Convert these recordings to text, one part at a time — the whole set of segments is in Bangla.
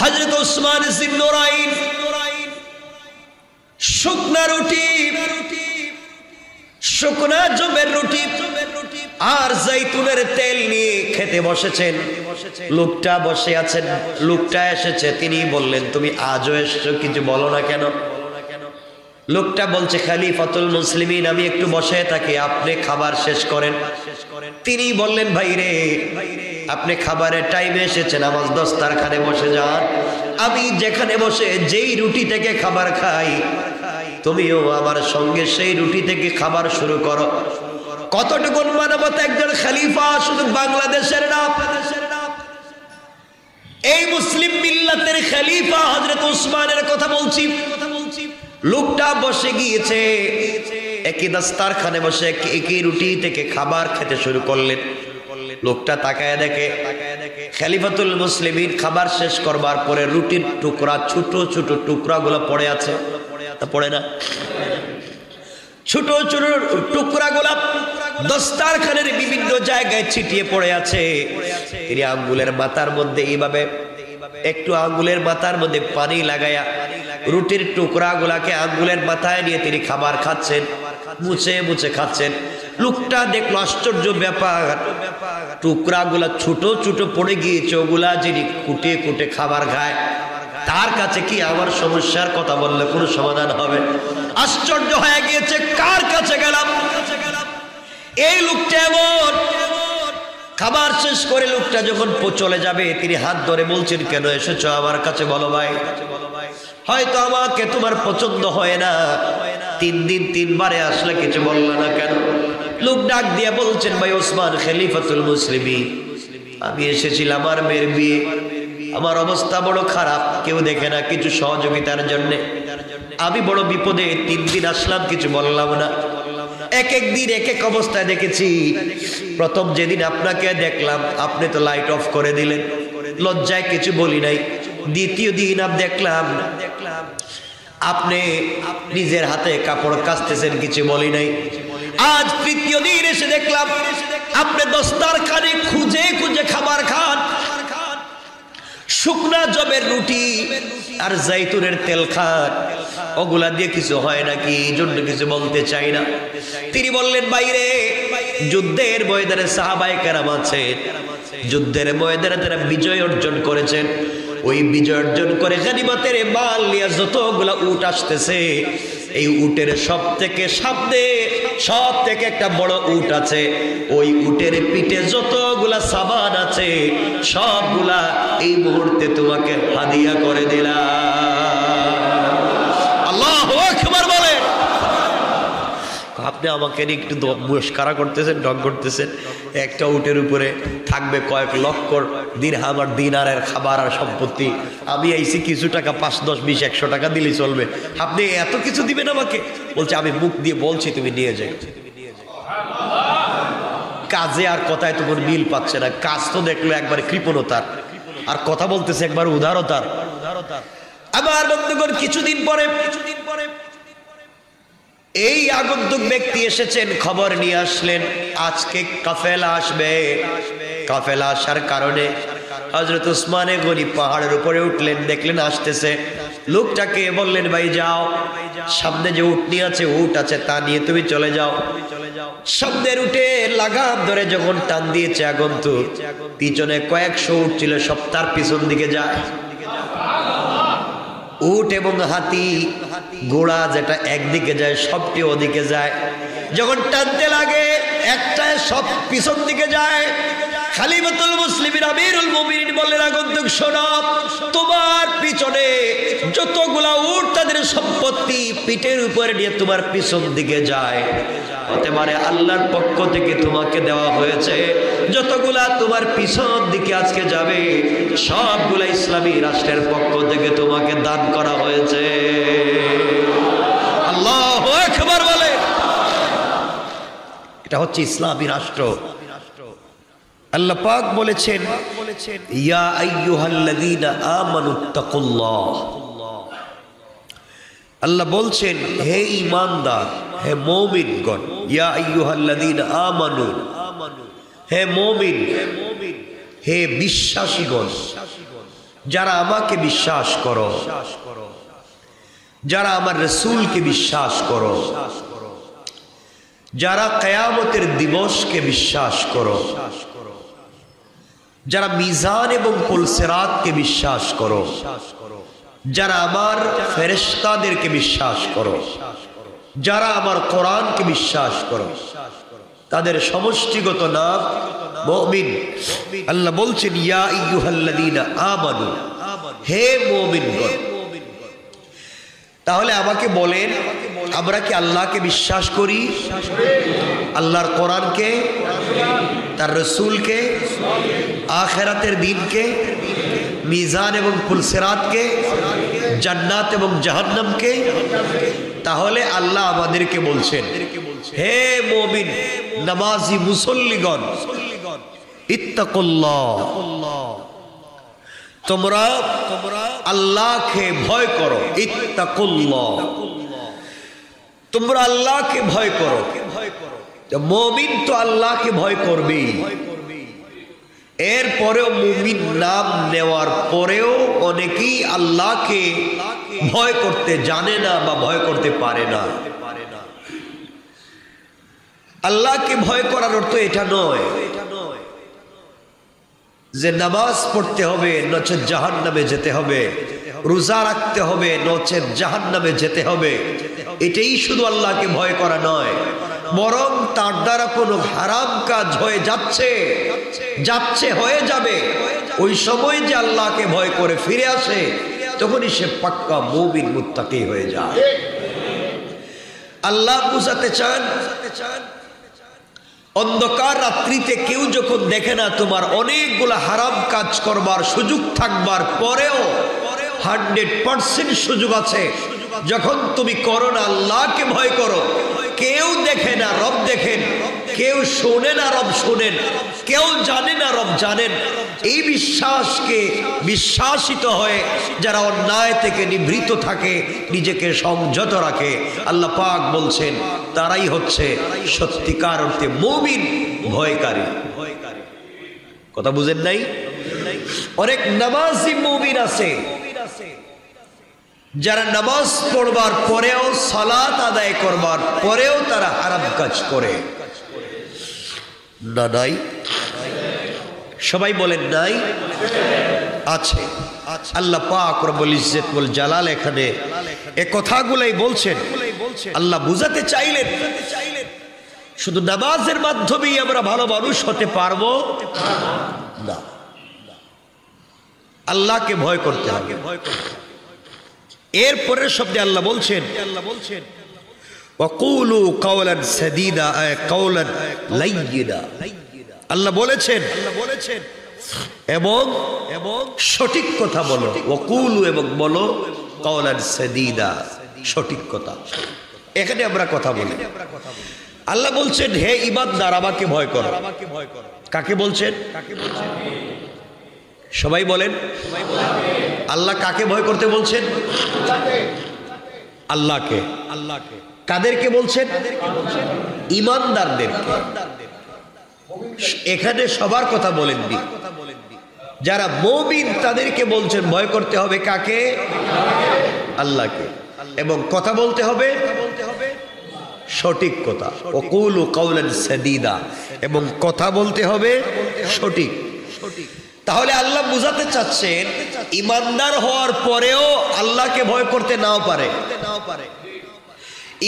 হযরত উসমান জিন্নুরাইন শুকনা রুটি, শুকনা জবের রুটি আর জাইতুনের তেল নিয়ে খেতে বসেছেন। লোকটা বসে আছেন, লোকটা এসেছে, তিনি বললেন তুমি আজও এসছো, কিছু বলো না কেন? লোকটা বলছে খলিফাতুল মুসলিমিন আমি একটু বসে থাকি, আপনি খাবার শেষ করেন। তিনি বললেন ভাই রে, আপনি খাবারের টাইমে এসেছেন, আমার দস্তারখানে বসে যান, আমি যেখানে বসে যেই রুটি থেকে খাবার খাই তুমিও আমার সঙ্গে সেই রুটি থেকে খাবার শুরু করো। কতটুকু মানবতা একজন খলিফা, শুধু বাংলাদেশের না, এই মুসলিম মিল্লাতের খলিফা হযরত উসমানের কথা বলছি। লোকটা বসে গিয়েছে, একই দস্তারখানে বসে একই রুটি থেকে খাবার খেতে শুরু করলেন। লোকটা তাকায় দেখে খলিফাতুল মুসলিমিন খাবার শেষ করবার পরে রুটির টুকরা, ছোট ছোট টুকরাগুলো পড়ে আছে, পড়ে না? ছোট ছোট টুকরাগুলা দস্তারখানের বিভিন্ন জায়গায় ছিটিয়ে পড়ে আছে। তিনি আঙ্গুলের মাথার মধ্যে এইভাবে একটু আঙ্গুলের মাথার মধ্যে পানি লাগায়া রুটির টুকরাগুলাকে আঙ্গুলের মাথায় নিয়ে তিনি খাবার খাচ্ছেন, মুছে মুছে খাচ্ছেন। লোকটা দেখলো আশ্চর্য ব্যাপার, টুকরাগুলা ছোট ছোট পড়ে গিয়েছে, ওগুলা যিনি কুটে কুটে খাবার খায় তার কাছে কি আমার সমস্যার কথা বললে কোনো সমাধান হবে? আশ্চর্য হয়ে গিয়েছে, কার কাছে গেলাম? এই লোকটা এমন। খাবার শেষ করে লোকটা যখন চলে যাবে তিনি হাত ধরে বলছেন কেন এসেছো আমার কাছে বলো ভাই? হয়তো আমাকে তোমার পছন্দ হয় না, 3 দিন 3 বারে আসলে কিছু বললা না কেন? লোক ডাক দিয়ে বলছেন ভাই ওসমান খলিফাতুল মুসলিমিন, আমি এসেছিলাম আমার মেয়ের বিয়ে, আমার অবস্থা বড় খারাপ, কেউ দেখে না, কিছু সহযোগিতার জন্য আমি বড় বিপদে, 3 দিন আসলাম, কিছু বললাম না। এক এক দিন এক এক অবস্থায় দেখেছি। প্রথম যেদিন আপনাকে দেখলাম আপনি তো লাইট অফ করে দিলেন, লজ্জায় কিছু বলি নাই। দ্বিতীয় দিন দেখলাম আপনি নিজের হাতে কাপড় কাচতেছেন, কিছু বলি নাই। আজ তৃতীয় দিন এসে দেখলাম আপনি দস্তারখানে খুঁজে খুঁজে খাবার খান, শুকনা জবের রুটি আর জাইতুনের তেল খান, ওগুলা দিয়ে কিছু হয় নাকি? এই জন্য কিছু বলতে চাই না। তিনি বললেন বাইরে যুদ্ধের ময়দানে সাহাবায়ে কেরাম আছে, যুদ্ধের ময়দানে তারা বিজয় অর্জন করেছেন, ওই বিজয় অর্জন করে গনিমতের মাল নিয়ে যতগুলা উট আসতেছে, এই উটের সব থেকে সামনে সব থেকে একটা বড় উট আছে, ওই উটের পিঠে যতগুলা সামান আছে সবগুলা এই মুহূর্তে তোমাকে হাদিয়া করে দিলাম। আল্লাহু আকবার বলেন। আপনি আমাকে একটু মুস্কারা করতেছেন, ঢং করতেছেন। একটা উটের উপরে থাকবে কয়েক লক্ষ দিরহাম আর দিনারের খাবার আর সম্পত্তি, আমি আইছি কিছু টাকা, 5, 10, 20, 100 টাকা দিলেই চলবে, আপনি এত কিছু দিবেন আমাকে? বলছে আমি মুখ দিয়ে বলছি তুমি নিয়ে যাই। কাজে আর কথায় তোমার মিল পাচ্ছে না। কাজ তো দেখলো একবার কৃপণতার, আর কথা বলতেছে একবার উদারতার। আবার বন্ধুগণ কিছুদিন পরে এই আগন্তুক ব্যক্তি এসেছেন, খবর নিয়ে আসলেন আজকে কাফেলা আসবে। কাফেলা আসার কারণে হযরত উসমানে গনি পাহাড়ের উপরে উঠলেন, দেখলেন আসতেছে। লোকটাকে বললেন ভাই যাও, সামনে যে উটনি আছে, উট আছে, তা নিয়ে তুমি চলে যাও। সামনের উটে লাগাম ধরে যখন টান দিয়েছে আগন্তুক, পিছনে কয়েকশো উট ছিল, সব তার পিছন দিকে যায়। উট এবং হাতি ঘোড়া যেটা একদিকে যায় সবটি ওদিকে যায়। যখন টানতে লাগে একটা সব পিছন দিকে যায়। খলিফাতুল মুসলিমিন আমিরুল মুমিনিন বললেন আগন্তুক শোনো, তোমার পিছনে যতগুলা উট তাদের সম্পত্তি পিঠের উপরে নিয়ে তোমার পিছন দিকে যায়, হতে পারে আল্লাহর পক্ষ থেকে তোমাকে দেওয়া হয়েছে যতগুলা তোমার পিছন দিকে আজকে যাবে সবগুলা ইসলামী রাষ্ট্রের পক্ষ থেকে তোমাকে দান করা হয়েছে। আল্লাহু আকবার বলে। এটা হচ্ছে ইসলামী রাষ্ট্র। আল্লাহ পাক বলেছেন ইয়া আইয়ুহাল্লাযীনা আমানুত্তাকুল্লাহ। আল্লাহ বলছেন হে ঈমানদার, হে মুমিনগণ, ইয়া আইয়ুহাল্লাযীনা আমানু, হে মুমিন, হে বিশ্বাসীগণ, যারা আমাকে বিশ্বাস করো, যারা আমার রাসূলকে বিশ্বাস করো, যারা কিয়ামতের দিবসকে বিশ্বাস করো, যারা মিজান এবং পুলসিরাতকে বিশ্বাস করো, যারা আমার ফেরেশতাদেরকে বিশ্বাস করো, যারা আমার কোরআনকে বিশ্বাস করো, তাদের সমষ্টিগত নাম মুমিন। আল্লাহ বলছেন ইয়া আইয়ুহাল্লাযীনা আমানু, হে মুমিনগণ। তাহলে আমাকে বলেন, আমরা কি আল্লাহকে বিশ্বাস করি? আল্লাহর কোরআনকে, তার রাসূলকে, আখিরাতের দিনকে, মিজান এবং পুলসিরাতকে, জান্নাত এবং জাহান্নামকে? তাহলে আল্লাহ আমাদেরকে বলছেন, হে মুমিন নামাজি মুসল্লিগণ, ইত্তাকুল্লাহ, তোমরা আল্লাহকে ভয় করো। ইত্তাকুল্লাহ, তোমরা আল্লাহকে ভয় করো। মুমিন তো আল্লাহকে ভয় করবেই। এরপরেও মুমিন নাম নেওয়ার পরেও অনেকেই আল্লাহকে ভয় করতে জানে না বা ভয় করতে পারে না। আল্লাহকে ভয় করার অর্থ এটা নয় যে নামাজ পড়তে হবে নচেত জাহান্নামে যেতে হবে, রোজা রাখতে হবে নচেত জাহান্নামে যেতে হবে। এটাই শুধু আল্লাহকে ভয় করা নয়, বরং তার দ্বারা কোনো হারাম কাজ হয়ে যাচ্ছে হয়ে যাবে, ওই সময় যে আল্লাহকে ভয় করে ফিরে আসে, তখনই সে পাক্কা মুমিন মুত্তাকি হয়ে যায়। আল্লাহ বুঝাতে চান, অন্ধকার রাত্রিতে কেউ যখন দেখে না তোমার অনেকগুলা হারাম কাজ করবার সুযোগ থাকবার পরেও 100% সুযোগ আছে, যখন তুমি করো না, আল্লাহকে ভয় করো। কেউ দেখে না, রব দেখেন। কেউ শোনে না, রব শোনেন। কেউ জানে না, রব জানেন। এই বিশ্বাসকে বিশ্বাসিত হয়ে যারা অন্যায় থেকে নিবৃত থাকে, নিজেকে সংযত রাখে, আল্লাহ পাক বলছেন তারাই হচ্ছে সত্যিকার অর্থে মুমিন, ভয়কারী। কথা বুঝেন নাই? অনেক নামাজি মুমিন আছে যারা নামাজ পড়বার পরেও, সালাত আদায় করবার পরেও তারা হারাম কাজ করে। না নাই? সবাই বলেন নাই? আছে। আল্লাহ পাক রব্বুল ইজ্জত ওয়াল জালাল এখানে এই কথাগুলাই বলছেন। আল্লাহ বুঝাতে চাইলেন শুধু নামাজের মাধ্যমেই আমরা ভালো মানুষ হতে পারবো না, আল্লাহকে ভয় করতে হবে। এরপরের শব্দে আল্লাহ বলছেন ওয়াকুলু কাওলান সাদীদা, কাওলান লাইয়িনা। আল্লাহ বলেছেন এবং সঠিক কথা বলো। ওয়াকুলু, এবং বলো, কাওলান সাদীদা, সঠিক কথা। এখানে আমরা কথা বলি। আল্লাহ বলছেন হে ঈমানদার, আমাকে ভয় করো। কাকে বলছেন? সবাই বলেন। আল্লাহ কাকে ভয় করতে বলছেন? আল্লাহকে। কাদেরকে বলছেন? ঈমানদারদেরকে। এখানে সবার কথা বলেননি, যারা মুমিন তাদেরকে বলছেন ভয় করতে হবে কাকে? আল্লাহকে। এবং কথা বলতে হবে সঠিক কথা। ওয়াকুলু কাওলান সাদীদা, এবং কথা বলতে হবে সঠিক। তাহলে আল্লাহ বুঝাতে চাচ্ছেন ঈমানদার হওয়ার পরেও আল্লাহকে ভয় করতে নাও পারে,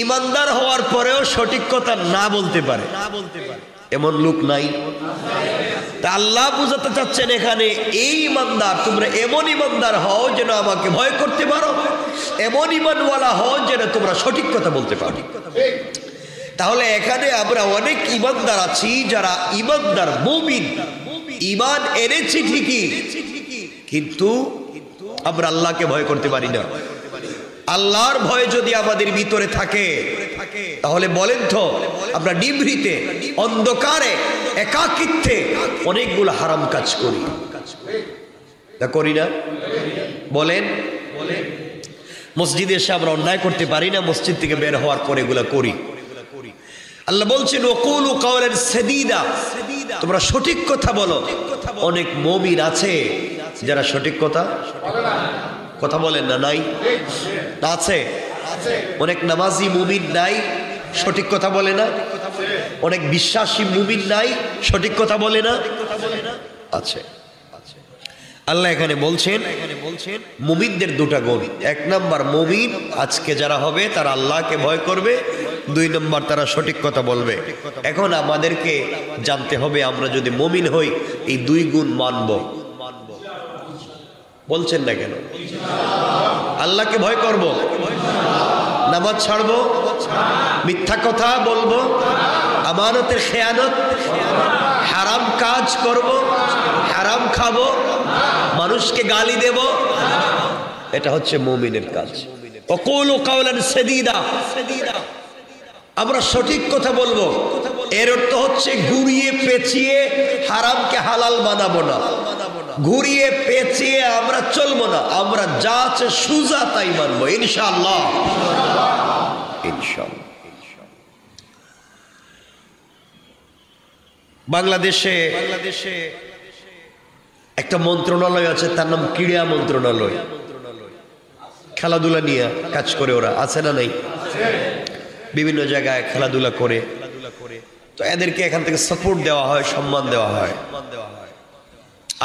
ঈমানদার হওয়ার পরেও সঠিক কথা না বলতে পারে, এমন লোক নাই? তা আল্লাহ বুঝাতে চাচ্ছেন এখানে, এই ঈমানদার, তোমরা এমন ঈমানদার হও যেন আমাকে ভয় করতে পারো, এমন ঈমানওয়ালা হও যেন তোমরা সঠিক কথা বলতে পারো। তাহলে এখানে আমরা অনেক ঈমানদার আছি যারা ঈমানদার, মুমিন, ঈমান এনেছি ঠিকই, কিন্তু আমরা আল্লাহকে ভয় করতে পারি না। আল্লাহর ভয় যদি আমাদের ভিতরে থাকে, তাহলে বলেন তো আমরা নিভৃতে, অন্ধকারে, একাকিত্বে অনেকগুলো হারাম কাজ করি না? করি না? বলেন। মসজিদে এসে আমরা অন্যায় করতে পারি না, মসজিদ থেকে বের হওয়ার পরে এগুলো করি। আল্লাহ বলছেন ওয়াকুলু কাওলান সাদীদা, তোমরা সঠিক কথা বলো। অনেক মুমিন আছে যারা সঠিক কথা বলেন না? নাই? আছে? অনেক নামাজি মুমিন নাই, সঠিক কথা বলে না? অনেক বিশ্বাসী মুমিন নাই, সঠিক কথা বলে না? আছে। আল্লাহ এখানে বলছেন মুমিনদের দুটা গুণ। এক নাম্বার, মুমিন আজকে যারা হবে তারা আল্লাহকে ভয় করবে। 2 নম্বর, তারা সঠিক কথা বলবে। এখন আমাদেরকে জানতে হবে আমরা যদি মুমিন হই এই 2 গুণ মানব। বলছেন না কেন? আল্লাহকে ভয় করব, নামাজ ছাড়বো, মিথ্যা কথা বলবো, আমানতের খেয়ানত, হারাম কাজ করব, হারাম খাবো, মানুষকে গালি দেব, এটা হচ্ছে মুমিনের কাজ। ওয়াকুলু কাওলান সাদীদা, আমরা সঠিক কথা বলবো। এর অর্থ হচ্ছে ঘুরিয়ে পেঁচিয়ে হারামকে হালাল বানাবো না, ঘুরিয়ে পেঁচিয়ে আমরা চলবো না। আমরা যা আছে সুজা তাই মানবো ইনশাআল্লাহ। বাংলাদেশে একটা মন্ত্রণালয় আছে, তার নাম ক্রীড়া মন্ত্রণালয়। খেলাধুলা নিয়ে কাজ করে ওরা, আছে না নাই? বিভিন্ন জায়গায় খেলাধুলা করে, তো এদেরকে এখান থেকে সাপোর্ট দেওয়া হয়, সম্মান দেওয়া হয়।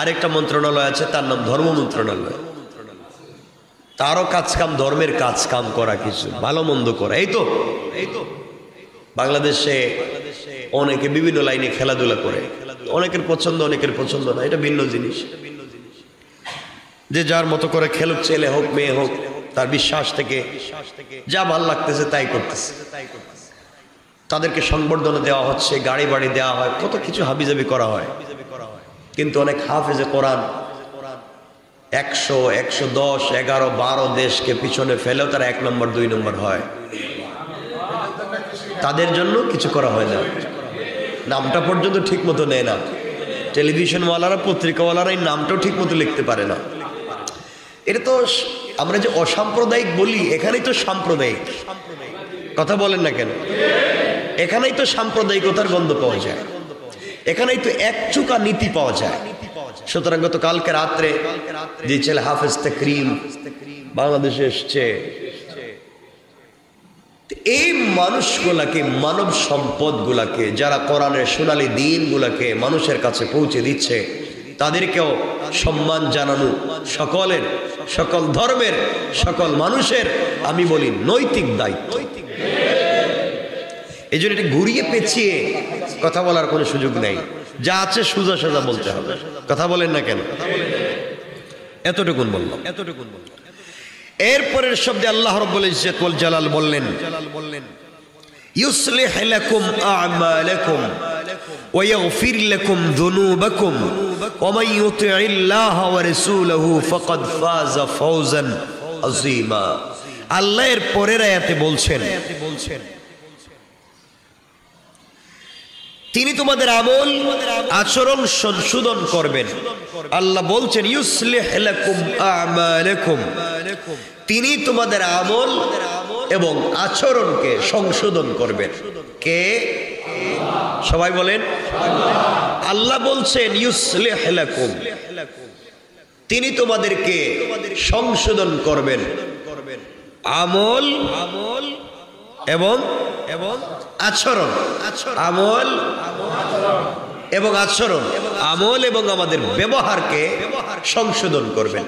আরেকটা মন্ত্রণালয় আছে, তার নাম ধর্ম মন্ত্রণালয়। তারও কাজ কাম ধর্মের কাজ কাম করা, কিছু ভালো মন্দ করা। এই তো বাংলাদেশে অনেকে বিভিন্ন লাইনে খেলাধুলা করে, অনেকের পছন্দ অনেকের পছন্দ না, এটা ভিন্ন জিনিস। যে যার মতো করে খেলুক, ছেলে হোক মেয়ে হোক, তার বিশ্বাস থেকে যা ভাল লাগতেছে তাই করতেছে। তাদেরকে সংবর্ধনা দেওয়া হচ্ছে, গাড়ি বাড়ি দেওয়া হয়, কত কিছু হাবিজাবি করা হয়। কিন্তু অনেক হাফেজে কোরআন 100, 110, 11, 12 দেশকে পিছনে ফেলেও তারা 1 নম্বর 2 নম্বর হয়। তাদের জন্য কিছু করা হয় না, নামটা পর্যন্ত ঠিক মতো নেয় না। টেলিভিশনওয়ালারা, পত্রিকাওয়ালারা এই নামটাও ঠিক মতো লিখতে পারে না। এটা তো আমরা যে অসাম্প্রদায়িক বলি, এখানেই তো সাম্প্রদায়িক। কথা বলেন না কেন? এখানেই তো সাম্প্রদায়িকতার গন্ধ পাওয়া যায়, এখানেই তো একচুকা নীতি পাওয়া যায়। সুতরাং গত কালকে রাত্রে যে ছেলে হাফেজ তাকরিম বাংলাদেশে এসছে, এই মানুষগুলাকে, মানব সম্পদ গুলাকে, যারা কোরআনের সোনালী দিন গুলাকে মানুষের কাছে পৌঁছে দিচ্ছে, তাদেরকেও সম্মান জানানো সকলের, সকল ধর্মের, সকল মানুষের আমি বলি নৈতিক দায়িত্ব। এই জন্য এটা ঘুরিয়ে পেঁচিয়ে কথা বলার কোনো সুযোগ নেই। যা আছে সোজা সোজা বলতে হবে। কথা বলেন না কেন? এতটুকুন বললাম। এরপরের শব্দে আল্লাহ রাব্বুল ইজ্জত ওয়াল জালাল বললেন, ইউসলিহ লাকুম আ'মালাকুম ওয়া ইয়াগফির লাকুম যুনুবাকুম ওয়া মান ইউতি'িল্লাহ ওয়া রাসূলহু ফাকাদ ফাযা ফাওজান আযীমা। আল্লাহ এর পরের আয়াতে বলছেন, তিনি তোমাদের আমল আচরণ সংশোধন করবেন। আল্লাহ বলছেন ইউসলিহ লাকুম আ'মালাকুম, তিনি তোমাদের আমল এবং আচরণকে সংশোধন করবেন। কে? সবাই বলেন। আল্লাহ বলছেন ইউসলিহ লাকুম, তিনি তোমাদেরকে সংশোধন করবেন। আমল এবং আচরণ, আমল এবং আচরণ, আমল এবং আমাদের ব্যবহারকে সংশোধন করবেন।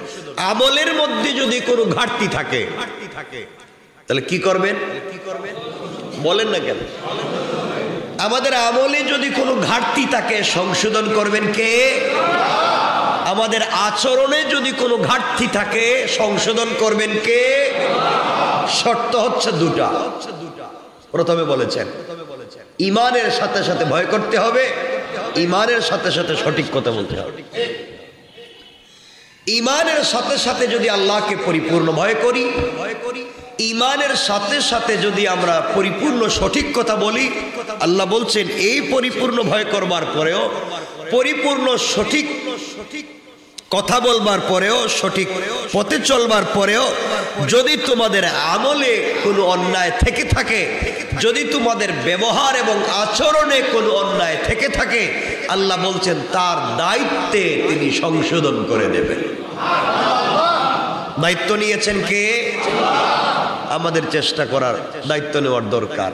আমলের মধ্যে যদি কোনো ঘাটতি থাকে তাহলে কি করবেন? বলেন না কেন? আমাদের আমলে যদি কোনো ঘাটতি থাকে সংশোধন করবেন কে? আমাদের আচরণে যদি কোনো ঘাটতি থাকে সংশোধন করবেন কে? শর্ত হচ্ছে দুটা। প্রথমে বলেছেন ঈমানের সাথে সাথে ভয় করতে হবে, ঈমানের সাথে সাথে সঠিক কথা বলতে হবে। ঈমানের সাথে সাথে যদি আল্লাহকে পরিপূর্ণ ভয় করি, ঈমানের সাথে সাথে যদি আমরা পরিপূর্ণ সঠিক কথা বলি, আল্লাহ বলছেন এই পরিপূর্ণ ভয় করবার পরেও পরিপূর্ণ সঠিক কথা বলবার পরেও, সঠিক পথে চলবার পরেও যদি তোমাদের আমলে কোনো অন্যায় থেকে থাকে, যদি তোমাদের ব্যবহার এবং আচরণে কোনো অন্যায় থেকে থাকে, আল্লাহ বলছেন তার দায়িত্বে তিনি সংশোধন করে দেবেন। দায়িত্ব নিয়েছেন কে? আমাদের চেষ্টা করার, দায়িত্ব নেওয়ার দরকার।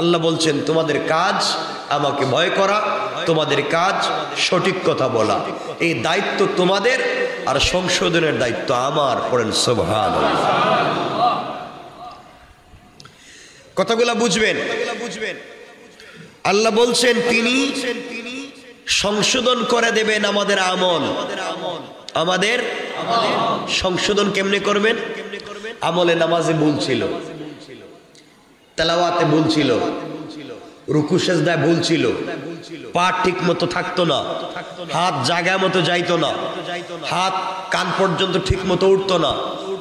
আল্লাহ বলছেন তোমাদের কাজ আমাকে ভয় করা, তোমাদের কাজ সঠিক কথা বলা, এই দায়িত্ব তোমাদের, আর সংশোধনের দায়িত্ব আমার। পড়েন সুবহানাল্লাহ। কথাগুলা বুঝবেন। আল্লাহ বলছেন তিনি সংশোধন করে দেবেন আমাদের আমল। আমাদের সংশোধন কেমনে করবেন? আমলে নামাজে ভুল ছিল, তেলাওয়াতে ভুল ছিল, রুকু সেজদায় ভুল ছিল, পা ঠিক মতো থাকতো না, হাত জায়গা মতো যাইতো না, হাত কান পর্যন্ত ঠিক মতো উঠতো না,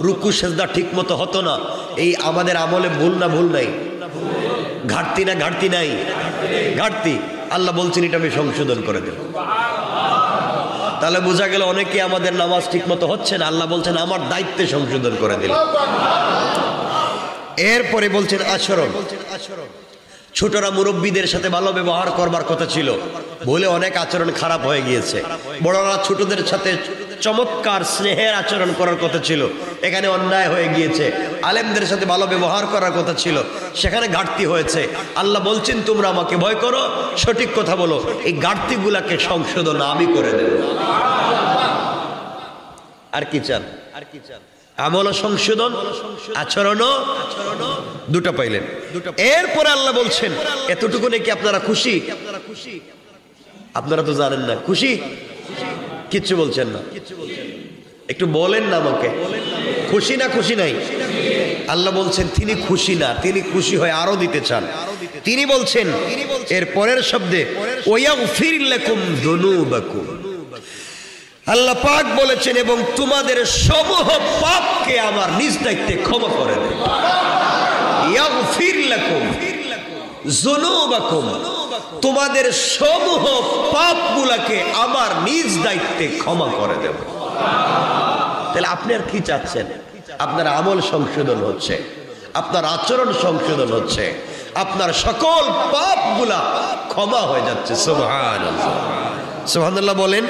রুকু সেজদা ঠিক মতো হতো না। এই আমাদের আমলে ভুল না ভুল নাই? ঘাটতি না ঘাটতি নাই? ঘাটতি। আল্লাহ বলছেন এটা আমি সংশোধন করে দেব। তাহলে বোঝা গেল অনেকে আমাদের নামাজ ঠিক মতো হচ্ছে না, আল্লাহ বলছেন আমার দায়িত্বে সংশোধন করে দিল। এরপরে বলছেন আচরণ। ছোটরা মুরব্বীদের সাথে ভালো ব্যবহার করবার কথা ছিল, বলে অনেক আচরণ খারাপ হয়ে গিয়েছে। বড়রা ছোটদের সাথে চমৎকার স্নেহের আচরণ করার কথা ছিল, এখানে অন্যায় হয়ে গিয়েছে। আলেমদের সাথে ভালো ব্যবহার করার কথা ছিল, সেখানে ঘাটতি হয়েছে। আল্লাহ বলছেন তোমরা আমাকে ভয় করো, সঠিক কথা বলো, এই ঘাটতিগুলাকে সংশোধন আমি করে দেব। আর কি চান? আমল সংশোধন, আচরণও দুটো পাইলেন। এরপরে আল্লাহ বলছেন এতটুকু নাকি আপনারা খুশি? আপনারা তো জানেন না খুশি, কিচ্ছু বলছেন না। একটু বলেন না আমাকে, খুশি না খুশি নাই? আল্লাহ বলছেন তিনি খুশি না, তিনি খুশি হয়ে আরো দিতে চান। তিনি বলছেন এর পরের শব্দে ওয়াগফির লাকুম যুনুবাকুম। আল্লাহ পাক বলেছেন এবং তোমাদের সমূহ পাপকে আমার নিজ দায়িত্বে ক্ষমা করে দেব। ইয়াগফির লাকুম যুনুবাকুম, তোমাদের সমূহ পাপগুলোকে আমার নিজ দায়িত্বে ক্ষমা করে দেব। তাহলে আপনি আর কি চাচ্ছেন? আপনার আমল সংশোধন হচ্ছে, আপনার আচরণ সংশোধন হচ্ছে, আপনার সকল পাপগুলা ক্ষমা হয়ে যাচ্ছে। সুবহানাল্লাহ, সুবহানাল্লাহ বলেন।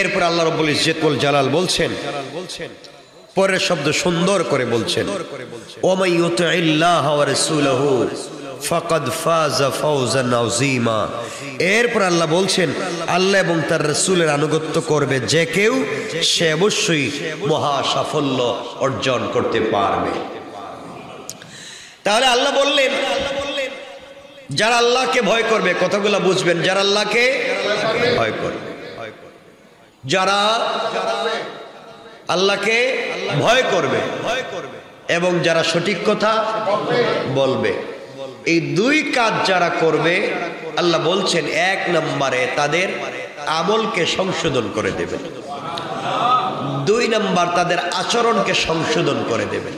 এরপর আল্লাহ রাব্বুল ইজ্জত ওয়াল জালাল বলছেন, পরের শব্দ সুন্দর করে বলছেন ওয়া ইউতিল্লাহ ওয়া রাসূলহু ফাকাদ ফাযা ফাওজান আযীমা। এরপর আল্লাহ বলছেন আল্লাহ এবং তার রাসূলের আনুগত্য করবে যে কেউ, সে অবশ্যই মহা সাফল্য অর্জন করতে পারবে। তাহলে আল্লাহ বললেন যারা আল্লাহকে ভয় করবে, কথাগুলো বুঝবেন, যারা আল্লাহকে ভয় করবে, যারা আল্লাহকে ভয় করবে এবং যারা সঠিক কথা বলবে, এই দুই কাজ যারা করবে আল্লাহ বলছেন এক নম্বরে তাদের আমলকে সংশোধন করে দেবেন, দুই নম্বর তাদের আচরণকে সংশোধন করে দেবেন,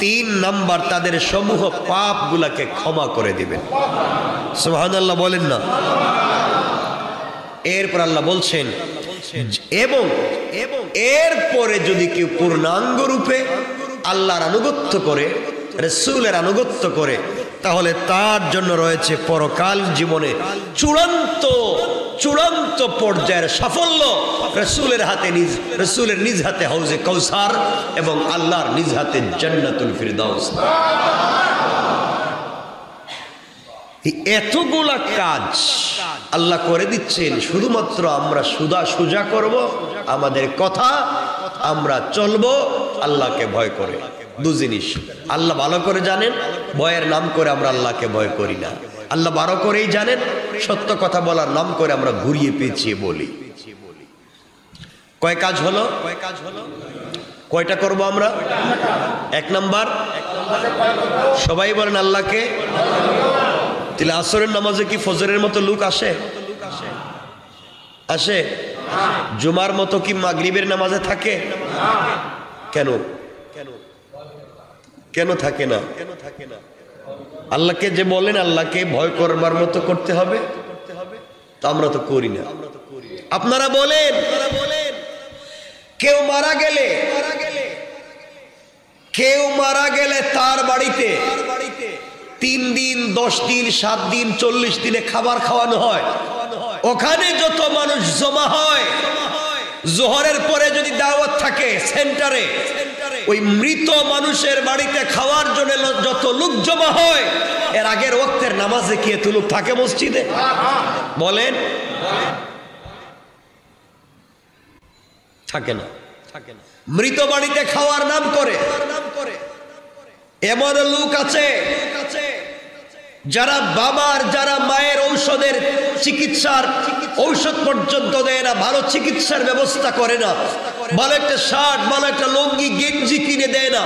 তিন নম্বর তাদের সমূহ পাপগুলাকে ক্ষমা করে দিবেন। সুবহানাল্লাহ বলেন না। এরপর আল্লাহ বলছেন এবং এরপরে যদি কেউ পূর্ণাঙ্গ রূপে আল্লাহর আনুগত্য করে, রাসূলের আনুগত্য করে, তাহলে তার জন্য রয়েছে পরকাল জীবনে চূড়ান্ত পর্যায়ের সাফল্য। রাসূলের নিজ হাতে হাউজে কাউসার এবং আল্লাহর নিজ হাতে জান্নাতুল ফিরদাউস। এতগুলা কাজ আল্লাহ করে দিচ্ছেন, শুধুমাত্র আমরা সোজা করব আমাদের কথা, আমরা চলবো আল্লাহকে ভয় করে। দু জিনিস আল্লাহ ভালো করে জানেন, ভয়ের নাম করে আমরা আল্লাহকে ভয় করি না। আল্লাহ ভালো করেই জানেন, সত্য কথা বলার নাম করে আমরা ঘুরিয়ে পেঁচিয়ে বলি। কয় কাজ হলো? কয়টা করব আমরা? এক নাম্বার, সবাই বলেন আল্লাহকে। তাহলে আসরের নামাজে কি ফজরের মতো লোক আসে? আসে? জুমার মতো কি মাগরিবের নামাজে থাকে? কেন কেন থাকে না? আল্লাহকে যে বলেন আল্লাহকে ভয় করবার মতো করতে হবে, তো আমরা তো করি না। আপনারা বলেন কেউ মারা গেলে তার বাড়িতে 3 দিন 10 দিন 7 দিন 40 দিনে খাবার খাওয়ানো হয়। ওখানে যত মানুষ জমা হয়, জোহরের পরে যদি দাওয়াত থাকে সেন্টারে, ওই মৃত মানুষের বাড়িতে খাওয়ার জন্য যত লোক জমা হয়, এর আগের ওয়াক্তের নামাজে কি এত লোক থাকে মসজিদে? বলেন থাকে না। মৃত বাড়িতে খাওয়ার নাম করে এমন লোক আছে যারা বাবার যারা মায়ের ঔষধের চিকিৎসার ঔষধ পর্যন্ত দেয় না, ভালো চিকিৎসার ব্যবস্থা করে না, ভালো একটা শার্ট ভালো একটা লুঙ্গি গেঞ্জি কিনে দেয় না,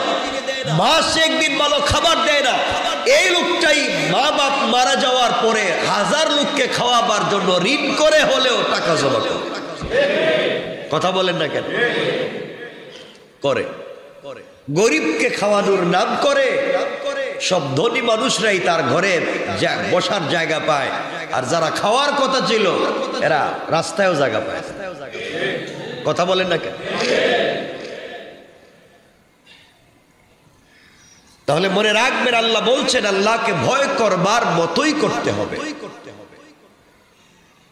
মাসে একদিন ভালো খাবার দেয় না। এই লোকটাই মা বাপ মারা যাওয়ার পরে 1000 লোককে খাওয়াবার জন্য ঋণ করে হলেও টাকা জমা করে। কথা বলেন না কেন? করে গরিবকে খাওয়ানোর নাম করে সব ধনী মানুষরাই তার ঘরে বসার জায়গা পায়, আর যারা খাওয়ার কথা ছিল এরা রাস্তায়ও জায়গা পায়। কথা বলেন না কেন? তাহলে মনে রাখবেন, আল্লাহ বলছেন আল্লাহকে ভয় করবার মতোই করতে হবে।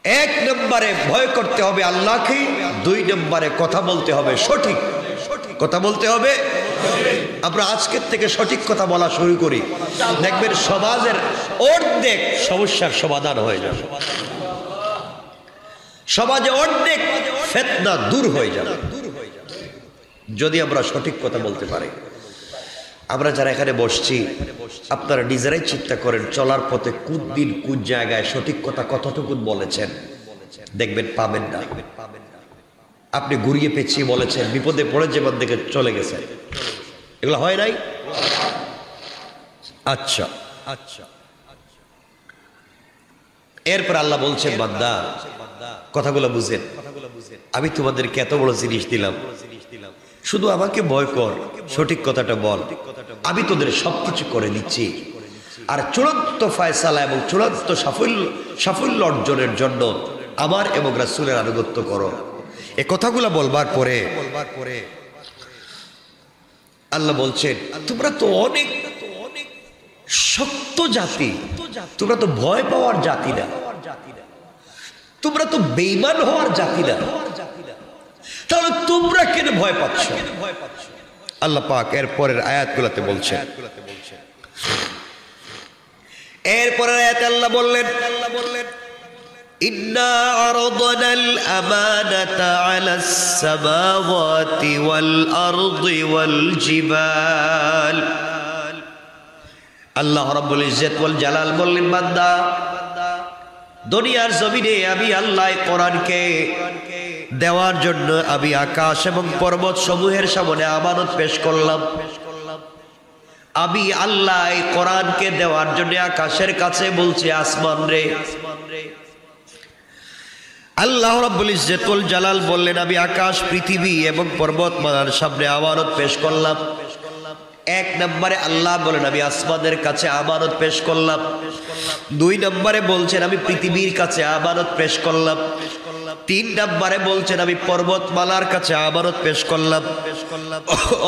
1 নম্বরে ভয় করতে হবে আল্লাহকে, 2 নম্বরে কথা বলতে হবে সঠিক কথা বলতে হবে। আমরা আজকের থেকে সঠিক কথা বলা শুরু করি, দেখবেন সমাজের অর্ধেক সমস্যার সমাধান হয়ে যাবে, সমাজে অর্ধেক ফিতনা দূর হয়ে যাবে যদি আমরা সঠিক কথা বলতে পারি। আমরা যারা এখানে বসছি, আপনারা নিজেরাই চিন্তা করেন চলার পথে কোন দিন কোন জায়গায় সঠিক কথা কতটুকু বলেছেন, দেখবেন পাবেন না। আপনি ঘুরিয়ে পেঁচিয়ে বলেছেন, বিপদে পড়ে যেমন দেখে চলে গেছেন, এগুলো হয় নাই? আচ্ছা, এরপর আল্লাহ বলছেন বান্দা কথাগুলো বুঝেন, আমি তোমাদেরকে এত বড় জিনিস দিলাম, শুধু আমাকে ভয় কর, সঠিক কথাটা বল, আমি তোদের সবকিছু করে দিচ্ছি। আর চূড়ান্ত ফয়সালা এবং চূড়ান্ত সাফল্য অর্জনের জন্য আমার এবং রাসূলের আনুগত্য করো। এ কথাগুলো বলবার পরে আল্লাহ বলছেন, তোমরা তো অনেক শক্ত জাতি, তোমরা তো ভয় পাওয়ার জাতি না, তোমরা তো বেঈমান হওয়ার জাতি না, তাহলে তোমরা কেন ভয় পাচ্ছ? আল্লাহ পাক এর পরের আয়াতগুলোতে বলছেন, এরপরের আয়াতে আল্লাহ বললেন, ইন্না আরাদনাল আমানাতা আলাস সামাওয়াতি ওয়াল আরদি ওয়াল জিবাল। আল্লাহ রাব্বুল ইজ্জত ওয়াল জালাল বললেন, বান্দা দুনিয়ার জমিনে আমি আল্লাহ কোরআনকে দেওয়ার জন্য আমি আকাশ এবং পর্বত সমূহের সামনে আমানত পেশ করলাম। আমি আল্লাহ কোরআনকে দেওয়ার জন্য আকাশের কাছে বলছি, আসমান রে। আল্লাহ রাব্বুল ইজ্জত ওয়াল জালাল বললেন, আমি আকাশ পৃথিবী এবং পর্বতমালার সামনে আমানত পেশ করলাম। 1 নম্বরে আল্লাহ বলেন আমি আসমানের কাছে আমানত পেশ করলাম। 2 নম্বরে বলছেন আমি পৃথিবীর কাছে আমানত পেশ করলাম। 3 নম্বরে বলছেন আমি পর্বতমালার কাছে আমানত পেশ করলাম।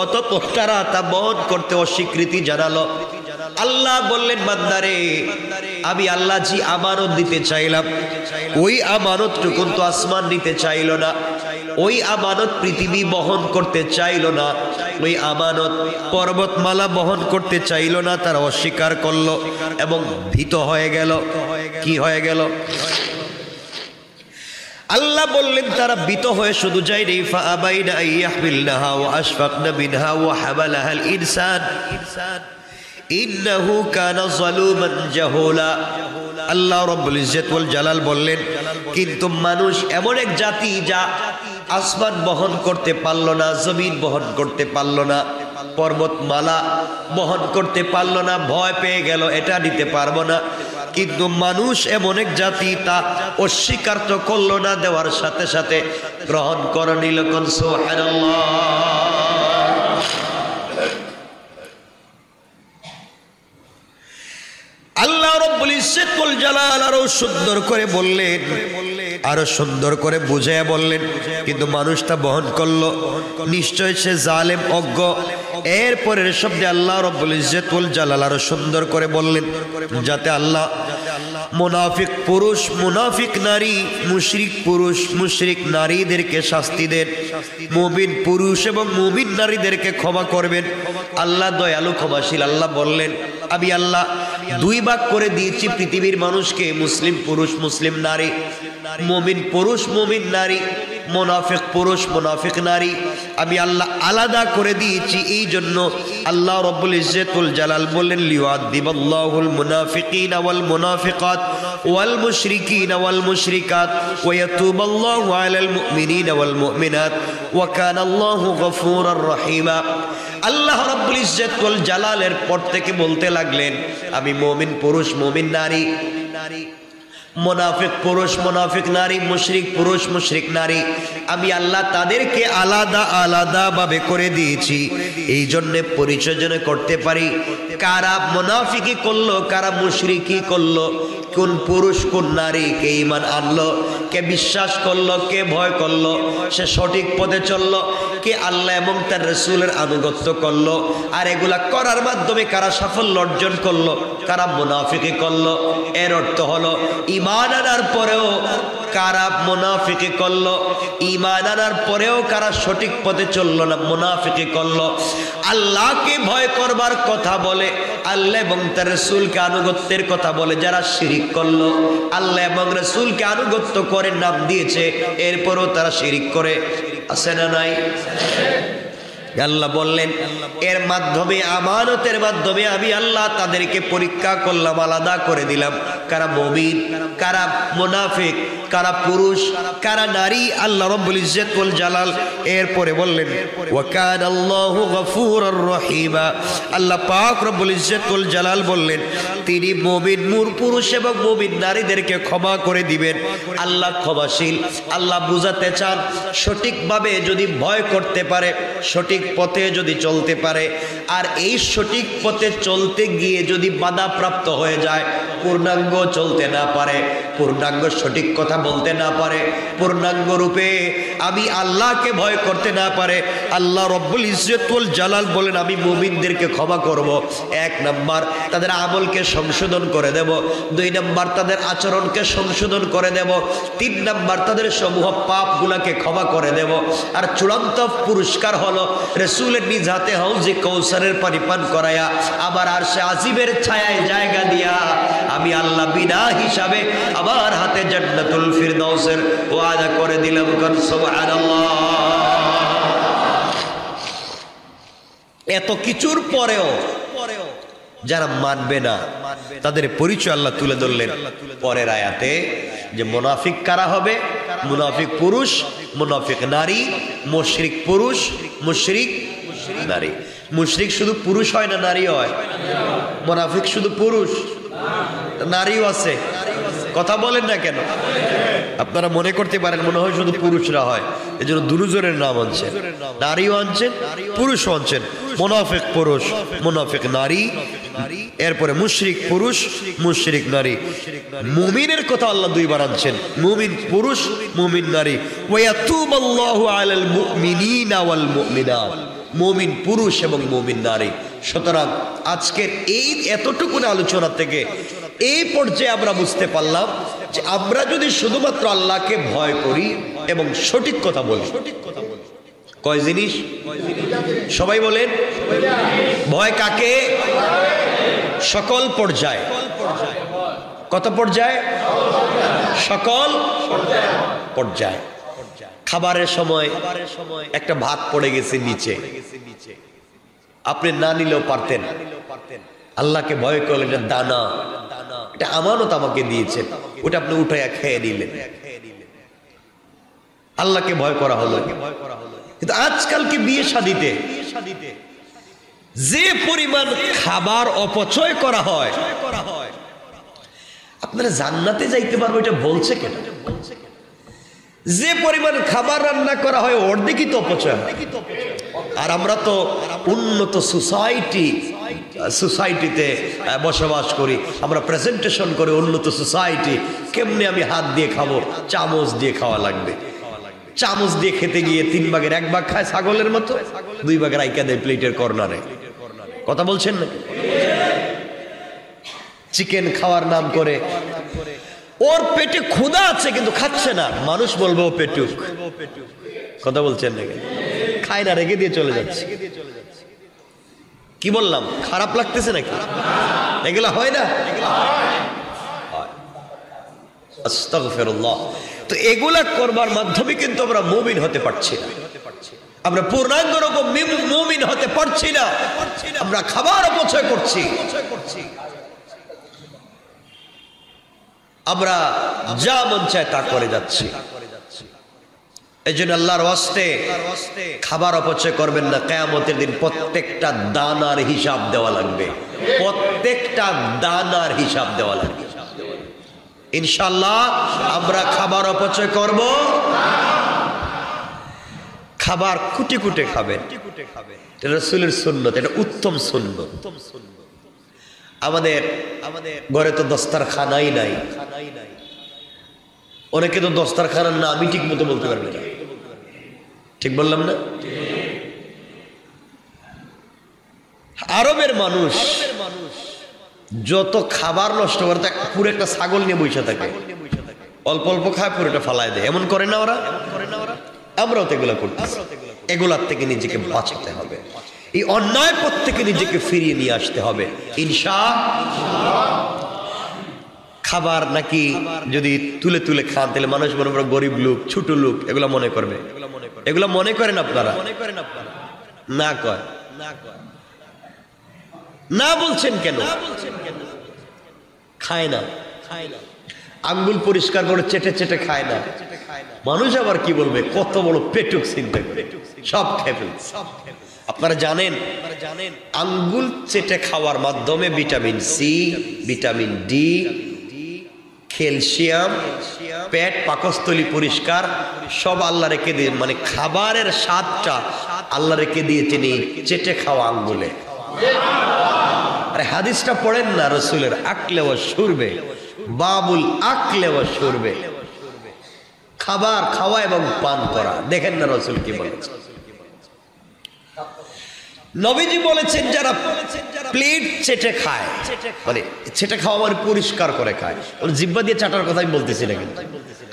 অতঃপর তারা তা বহন করতে অস্বীকৃতি জানালো। আল্লাহ বললেন, বান্দারে আমি আল্লাহ জি আমানত দিতে চাইলাম, ওই আমানতটুকু তো আসমান নিতে চাইল না, ওই আমানত পৃথিবী বহন করতে চাইল না, ওই আমানত পর্বতমালা বহন করতে চাইল না, তারা অস্বীকার করলো এবং ভীত হয়ে গেল। কি হয়ে গেল? আল্লাহ বললেন তারা ভীত হয়ে শুধু যায়নি, ফাআবাইনা আইয়াহমিলনাহা ওয়া আশফাকনা মিনহা ওয়া হামালাহাল ইনসান ইন্নাহু কানা যালুমান জাহুলা। আল্লাহ রাব্বুল ইজ্জত ওয়াল জালাল বললেন, কিন্তু মানুষ এমন এক জাতি যা আসমান বহন করতে পারল না, জমিন বহন করতে পারল না, পর্বতমালা বহন করতে পারল না, ভয় পেয়ে গেল এটা নিতে পারবো না। কিন্তু মানুষ এমন এক জাতি তা অস্বীকার তো করল না, দেওয়ার সাথে সাথে গ্রহণ করে নিল। কোন সুবহানাল্লাহ। জালাল আরো সুন্দর করে বললেন, আরো সুন্দর করে বুঝাইয়া বললেন, কিন্তু মানুষটা বহন করলো, নিশ্চয় সে জালেম অজ্ঞ। এরপরের শব্দে আল্লাহ রব্বুল ইজ্জতুল জালাল আরো সুন্দর করে বললেন, যাতে আল্লাহ মুনাফিক পুরুষ, মুনাফিক নারী, মুশরিক পুরুষ, মুশরিক নারীদেরকে শাস্তি দেন, মুমিন পুরুষ এবং মুমিন নারীদেরকে ক্ষমা করবেন। আল্লাহ দয়ালু ক্ষমাশীল। আল্লাহ বললেন, আমি আল্লাহ দুই ভাগ করে দিয়েছি পৃথিবীর মানুষকে, মুসলিম পুরুষ, মুসলিম নারী, মুমিন পুরুষ, মুমিন নারী, মুনাফিক পুরুষ, মুনাফিক নারী, আমি আল্লাহ আলাদা করে দিয়েছি। এই জন্য আল্লাহ রব্বুল ইজ্জতুল জালাল বললেন, লিউআযিবাল্লাহুল মুনাফিকিনা ওয়াল মুনাফিকাত ওয়াল মুশরিকিনা ওয়াল মুশরিকাত ওয়া ইয়াতুবাল্লাহু আলাল মুমিনিনা ওয়াল মুমিনাত ওয়া কানাল্লাহু গফুরুর রহিমা। আল্লাহ রাব্বুল ইজ্জতুল জালালের পর থেকে বলতে লাগলেন, আমি মুমিন পুরুষ, মুমিন নারী, মুনাফিক পুরুষ, মুনাফিক নারী, মুশরিক পুরুষ, মুশরিক নারী, আমি আল্লাহ তাদেরকে আলাদা আলাদা ভাবে করে দিয়েছি। এই জন্য পরিচয় যেন করতে পারি কারা মুনাফিকি করলো, কারা মুশরিকি করলো, কোন পুরুষ কোন নারী, কে ঈমান আনলো, কে বিশ্বাস করলো, কে ভয় করলো, সে সঠিক পথে চললো, কে আল্লাহ এবং তার রাসূলের আনুগত্য করলো। আর এগুলা করার মাধ্যমে কারা সাফল্য অর্জন করলো, কারা মুনাফিকি করলো। এর অর্থ হলো ঈমান আনার পরেও কারা মুনাফিকি করলো, ঈমান আনার পরেও কারা সঠিক পথে চললো না, মুনাফিকি করলো। আল্লাহকে ভয় করবার কথা বলে, আল্লাহ এবং তার রাসূলকে আনুগত্যের কথা বলে যারা শিরিক করলো, আল্লাহ এবং রাসূলকে আনুগত্য করে নাম দিয়েছে, এরপরও তারা শিরিক করে, আছে না নাই? আল্লাহ বললেন, এর মাধ্যমে, আমানতের মাধ্যমে আমি আল্লাহ তাদেরকে পরীক্ষা করলাম, আলাদা করে দিলাম, কারা মুমিন, কারা মুনাফিক, কারা পুরুষ, কারা নারী। আল্লাহ রাব্বুল ইজ্জতুল জালাল এরপরে বললেন, ওয়া কানাল্লাহু গফুরুর রহিমা। আল্লাহ পাক রাব্বুল ইজ্জতুল জালাল বললেন, তিনি মুমিন পুরুষ এবং মুমিন নারীদেরকে ক্ষমা করে দিবেন। আল্লাহ ক্ষমাশীল। আল্লাহ বুঝাতে চান, সঠিকভাবে যদি ভয় করতে পারে, সঠিক পথে যদি চলতে পারে, আর এই সঠিক পথে চলতে গিয়ে যদি বাধাপ্রাপ্ত হয়ে যায়, পূর্ণাঙ্গ চলতে না পারে, পূর্ণাঙ্গ সঠিক কথা বলতে না পারে, পূর্ণাঙ্গ রূপে আমি আল্লাহকে ভয় করতে না পারে, আল্লাহ রব্বুল ইজ্জতুল জালাল বলেন, আমি মুমিনদেরকে ক্ষমা করব। 1 নাম্বার, তাদের আমলকে সংশোধন করে দেব। 2 নাম্বার, তাদের আচরণকে সংশোধন করে দেব। 3 নাম্বার, তাদের সমূহ পাপগুলাকে ক্ষমা করে দেব। আর চূড়ান্ত পুরস্কার হলো রাসূলের নিজ হাতে হাউজে কাউসারের পানি পান করায়া, আবার আরশে আজিমের ছায়ায় জায়গা দিয়া আমি আল্লাহ বিনা হিসাবে আমার হাতে জান্নাতুল ফিরদাউসের ওয়াদা করে দিলাম। সুবহানাল্লাহ। এত কিছুর পরেও যারা মানবে না, তাদের পরিচয় আল্লাহ তুলে ধরলেন পরের আয়াতে, যে মুনাফিক কারা হবে, মুনাফিক পুরুষ, মুনাফিক নারী, মুশরিক পুরুষ, মুশরিক নারী। মুশরিক শুধু পুরুষ হয় না নারী হয়? মুনাফিক শুধু পুরুষ, নারীও আছে। কথা বলেন না কেন? আপনারা মনে করতে পারেন মনে হয় শুধু পুরুষরা হয়, এই জন্য দুজনের নাম আনছেন, নারীও আনছেন, পুরুষও আনছেন। মুনাফিক পুরুষ, মুনাফিক নারী, এরপরে মুশরিক পুরুষ, মুশরিক নারী। মুমিনের কথা আল্লাহ 2 বার আনছেন, মুমিন পুরুষ, মুমিন নারী। ওয়া ইয়াতুবাল্লাহু আলাল মুমিনিনা ওয়াল মুমিনাত, মুমিন পুরুষ এবং মুমিন নারী। সুতরাং আজকের এই এতটুকু আলোচনা থেকে এই পর্যায়ে আমরা বুঝতে পারলাম যে আমরা যদি শুধুমাত্র আল্লাহকে ভয় করি এবং সঠিক কথা বলি, কয় জিনিস? সবাই বলেন, ভয় কাকে? সকল পর্যায়ে। কত পর্যায়ে? সকল পর্যায়ে। খাবারের সময় একটা ভাত পড়ে গেছে নিচে, আপনি না নিলেও পারতেন, আল্লাহকে ভয় করলেন, এটা দানা, এটা আমানত আমাকে দিয়েছেন, ওটা আপনি উঠাইয়া খেয়ে নিলেন, আল্লাহকে ভয় করা হলো। কিন্তু আজকালকে বিয়ে শাদীতে যে পরিমাণ খাবার অপচয় করা হয়, আপনারা জান্নাতে যাইতে পারবো এটা বলছে কেন? যে পরিমাণ খাবার রান্না করা হয় অর্ধেকই তো অপচয় হয়। আর আমরা তো উন্নত সোসাইটি, সোসাইটিতে বসবাস করি, আমরা প্রেজেন্টেশন করে উন্নত সোসাইটি, কেমনে আমি হাত দিয়ে খাবো? চামচ দিয়ে খাওয়া লাগবে। চামচ দিয়ে খেতে গিয়ে 3 ভাগের 1 ভাগ খায় ছাগলের মতো, 2 ভাগের রাইখা দেয় প্লেটের কর্নারে। কথা বলছেন না? চিকেন খাওয়ার নাম করে, ওর পেটে ক্ষুধা আছে কিন্তু খাচ্ছে না, মানুষ বলবো ও পেটুক। কথা বলছেন নাকি? খায় না, রেখে দিয়ে চলে যাচ্ছে। কি বললাম? খারাপ লাগতেছে নাকি? এগুলা হয় না? আস্তাগফিরুল্লাহ। তো এগুলা করবার মাধ্যমে কিন্তু আমরা মুমিন হতে পারছি না, আমরা পূর্ণাঙ্গ রকম মুমিন হতে পারছি না। আমরা খাবার অপচয় করছি, আমরা যা মন চায় তা করে যাচ্ছি। এই জন্য আল্লাহর ওয়াস্তে খাবার অপচয় করবেন না। কিয়ামতের দিন প্রত্যেকটা দানার হিসাব দেওয়া লাগবে, প্রত্যেকটা দানার হিসাব দেওয়া লাগবে। ইনশাআল্লাহ আমরা খাবার অপচয় করব। খাবার কুটে কুটে খাবেন, এটা রাসূলের সুন্নাত, এটা উত্তম সুন্নাত। আমাদের ঘরে তো দস্তরখানাই নাই। অনেকে তো দস্তরখানার নামই ঠিক মতো বলতে পারবে না। ঠিক বললাম না? আরবের মানুষ যত খাবার নষ্ট করে, পুরো একটা ছাগল নিয়ে বসে থাকে, অল্প অল্প খায়, পুরোটা ফালায় দেয়। এমন করে না ওরা? আমরাও তো এগুলা করতেছি। এগুলার থেকে নিজেকে বাঁচাতে হবে, এই অন্যায় পথ থেকে নিজেকে ফিরিয়ে নিয়ে আসতে হবে ইনশাআল্লাহ। খাবার নাকি যদি তুলে তুলে খান, তাহলে মানুষ মনে করে গরিব লোক, ছোট লোক, এগুলা মনে করবে। এগুলা মনে করেন আপনারা? না কয় না, বলছেন কেন? খায় না, আঙ্গুল পরিষ্কার করে চেটে চেটে খায় না। মানুষ আবার কি বলবে? কত বড় পেটুক চিন্তা করে সব খেয়ে ফেলছে। আপনারা জানেন আঙ্গুল চেটে খাওয়ার মাধ্যমে vitamin C, vitamin D, calcium, পেট পাকস্থলী পরিষ্কার সব আল্লাহ রেখে দিয়ে, মানে খাবারের স্বাদটা আল্লাহ রেখে দিয়েছেন এই চেটে খাওয়া আঙ্গুলে। আরে হাদিসটা পড়েন না রাসূলের, আকলে ওয়া শুরবে, বাবুল আকলে ওয়া শুরবে, খাবার খাওয়া এবং পান করা। দেখেন না রাসূল কি বলেছেন? নবীজি বলেছেন যারা প্লেট চেটে খায়, মানে চেটে খাওয়া মানে পরিষ্কার করে খায়, ওর জিহ্বা দিয়ে চাটার কথা আমি বলতেছি না, কিন্তু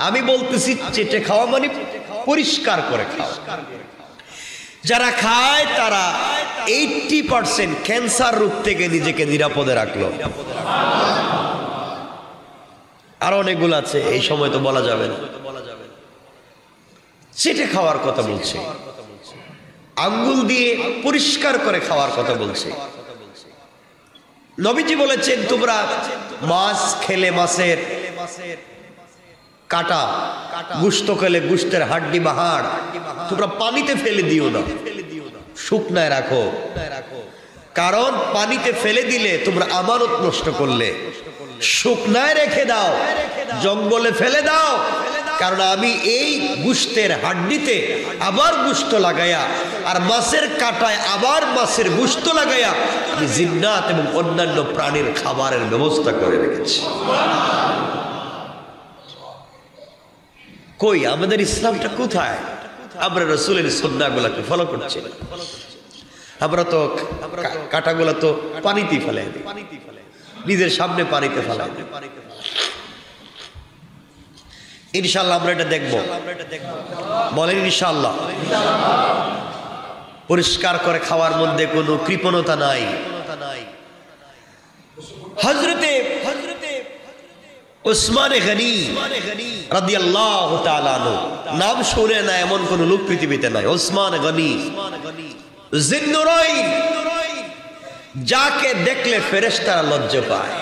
আমি বলতেছি চেটে খাওয়া মানে পরিষ্কার করে খাওয়া। যারা খায় তারা 80% ক্যান্সার রোগ থেকে নিজেকে নিরাপদে রাখলো। আরো অনেকগুলো আছে, এই সময় তো বলা যাবে না। চেটে খাওয়ার কথা বলছে, আঙ্গুল দিয়ে পরিষ্কার করে খাওয়ার কথা বলছে। নবীজি বলেছেন তোমরা মাছ খেলে মাছের কাটা, গোশত খেলে গোশতের হাড্ডি বা হাড় তোমরা পানিতে ফেলে দিও না, শুকনায় রাখো। কারণ পানিতে ফেলে দিলে তোমরা আমানত নষ্ট করলে। শুকনায় রেখে দাও, জঙ্গলে ফেলে দাও, কারণ আমি এই গোশতের হাড্ডিতে আবার গোশত লাগাইয়া আর মাছের কাটায় আবার মাছের গোশত লাগাইয়া আমি জিন্নাত এবং অন্যান্য প্রাণীর খাবারের ব্যবস্থা করে রেখেছি। কই আমাদের ইসলামটা কোথায়? আমরা রাসূলের সুন্নাহগুলোকে ফলো করছি না। আমরা তো কাটাগুলো তো পানিতে ফেলাই দিই, নিজের সামনে পানিতে ফেলাই দিই। ইনশাআল্লাহ আমরা এটা দেখব, বলেন ইনশাআল্লাহ। পরিষ্কার করে খাওয়ার মধ্যে কোনো কৃপণতা নাই। হযরতে উসমানে গনি রাদিয়াল্লাহু তাআলা আনহু, নাম শুনে না এমন কোন লোক পৃথিবীতে নাই। উসমান গনি জিন্নুরাইন, যাকে দেখলে ফেরেশতারা লজ্জা পায়,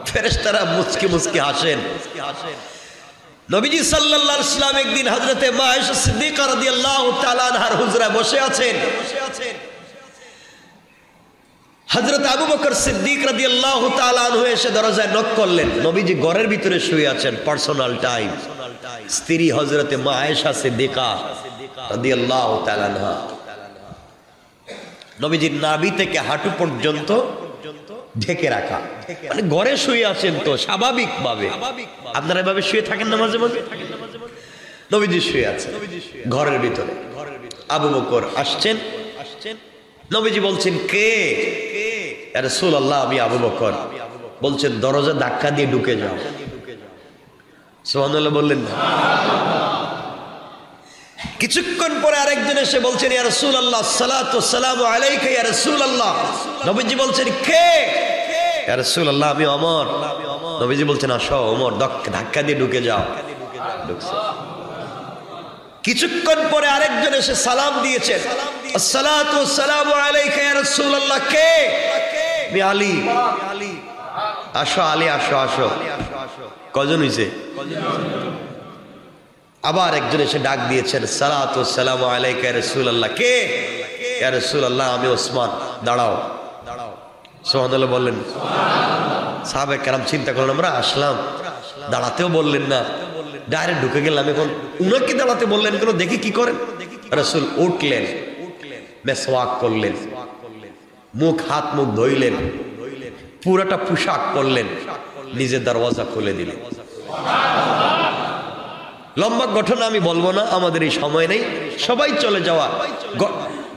ফেরেশতারা মুচকি মুচকি হাসেন। নবীজি সাল্লাল্লাহু আলাইহি ওয়াসাল্লাম একদিন হযরতে মা আয়েশা সিদ্দিকা রাদিয়াল্লাহু তাআলা আনহার হুজরায় বসে আছেন। হযরত আবু বকর সিদ্দিক রাদিয়াল্লাহু তাআলা আনহু এসে দরজায় নক করলেন। নবীজি ঘরের ভিতরে শুয়ে আছেন, পার্সোনাল টাইম। স্ত্রী হযরতে মা আয়েশা সিদ্দিকা রাদিয়াল্লাহু তাআলা আনহা নবীজির নাভি থেকে হাঁটু পর্যন্ত ঢেকে রাখা, মানে ঘরে শুয়ে আছেন তো স্বাভাবিক ভাবে। আপনারা এভাবে শুয়ে থাকেন না মাঝে মাঝে? নবীজি শুয়ে আছে ঘরের ভিতরে। আবু বকর আসছেন, নবীজি বলছেন কে? ইয়া রাসূলুল্লাহ আমি আবু বকর। বলছেন দরজা ধাক্কা দিয়ে ঢুকে যাও। সুবহানাল্লাহ বললেন না? কিছুক্ষণ পরে আরেকজন এসে বলছেন ইয়া রাসূলুল্লাহ সালাতু ওয়াসসালামু আলাইকা ইয়া রাসূলুল্লাহ। নবীজি বলছেন কে? ইয়া রাসূলুল্লাহ আমি ওমর। নবীজি বলছেন আসো ওমর, ধাক্কা দিয়ে ঢুকে যাও। কিছুক্ষণ পরে আরেকজন এসে সালাম দিয়েছেন, আসসালাতু ওয়াসসালামু আলাইকা ইয়া রাসূলুল্লাহ। কে? আমি আলী। আসো আলী, আসো আসো। কজন হইছে? আবার একজন এসে ডাক দিয়েছেন, সালাতু ওয়াসসালামু আলাইকা ইয়া রাসূলুল্লাহ। কে? ইয়া রাসূলুল্লাহ আমি ওসমান। দাঁড়াও। সুবহানাল্লাহ বললেন। সাহাবায়ে কেরাম চিন্তা করলেন আমরা আসলাম, দাঁড়াতেও বললেন না, ডাইরেক্ট ঢুকে গেলাম, এখন উনাকে দাঁড়াতে বললেন কেন, দেখি কি করেন। রাসূল উঠলেন, মেসওয়াক করলেন, মুখ হাত মুখ ধুইলেন, পুরাটা পোশাক পরলেন, নিজের দরওয়াজা খুলে দিলেন। লম্বা ঘটনা আমি বলবো না, আমাদের এই সময় নেই। সবাই চলে যাওয়া,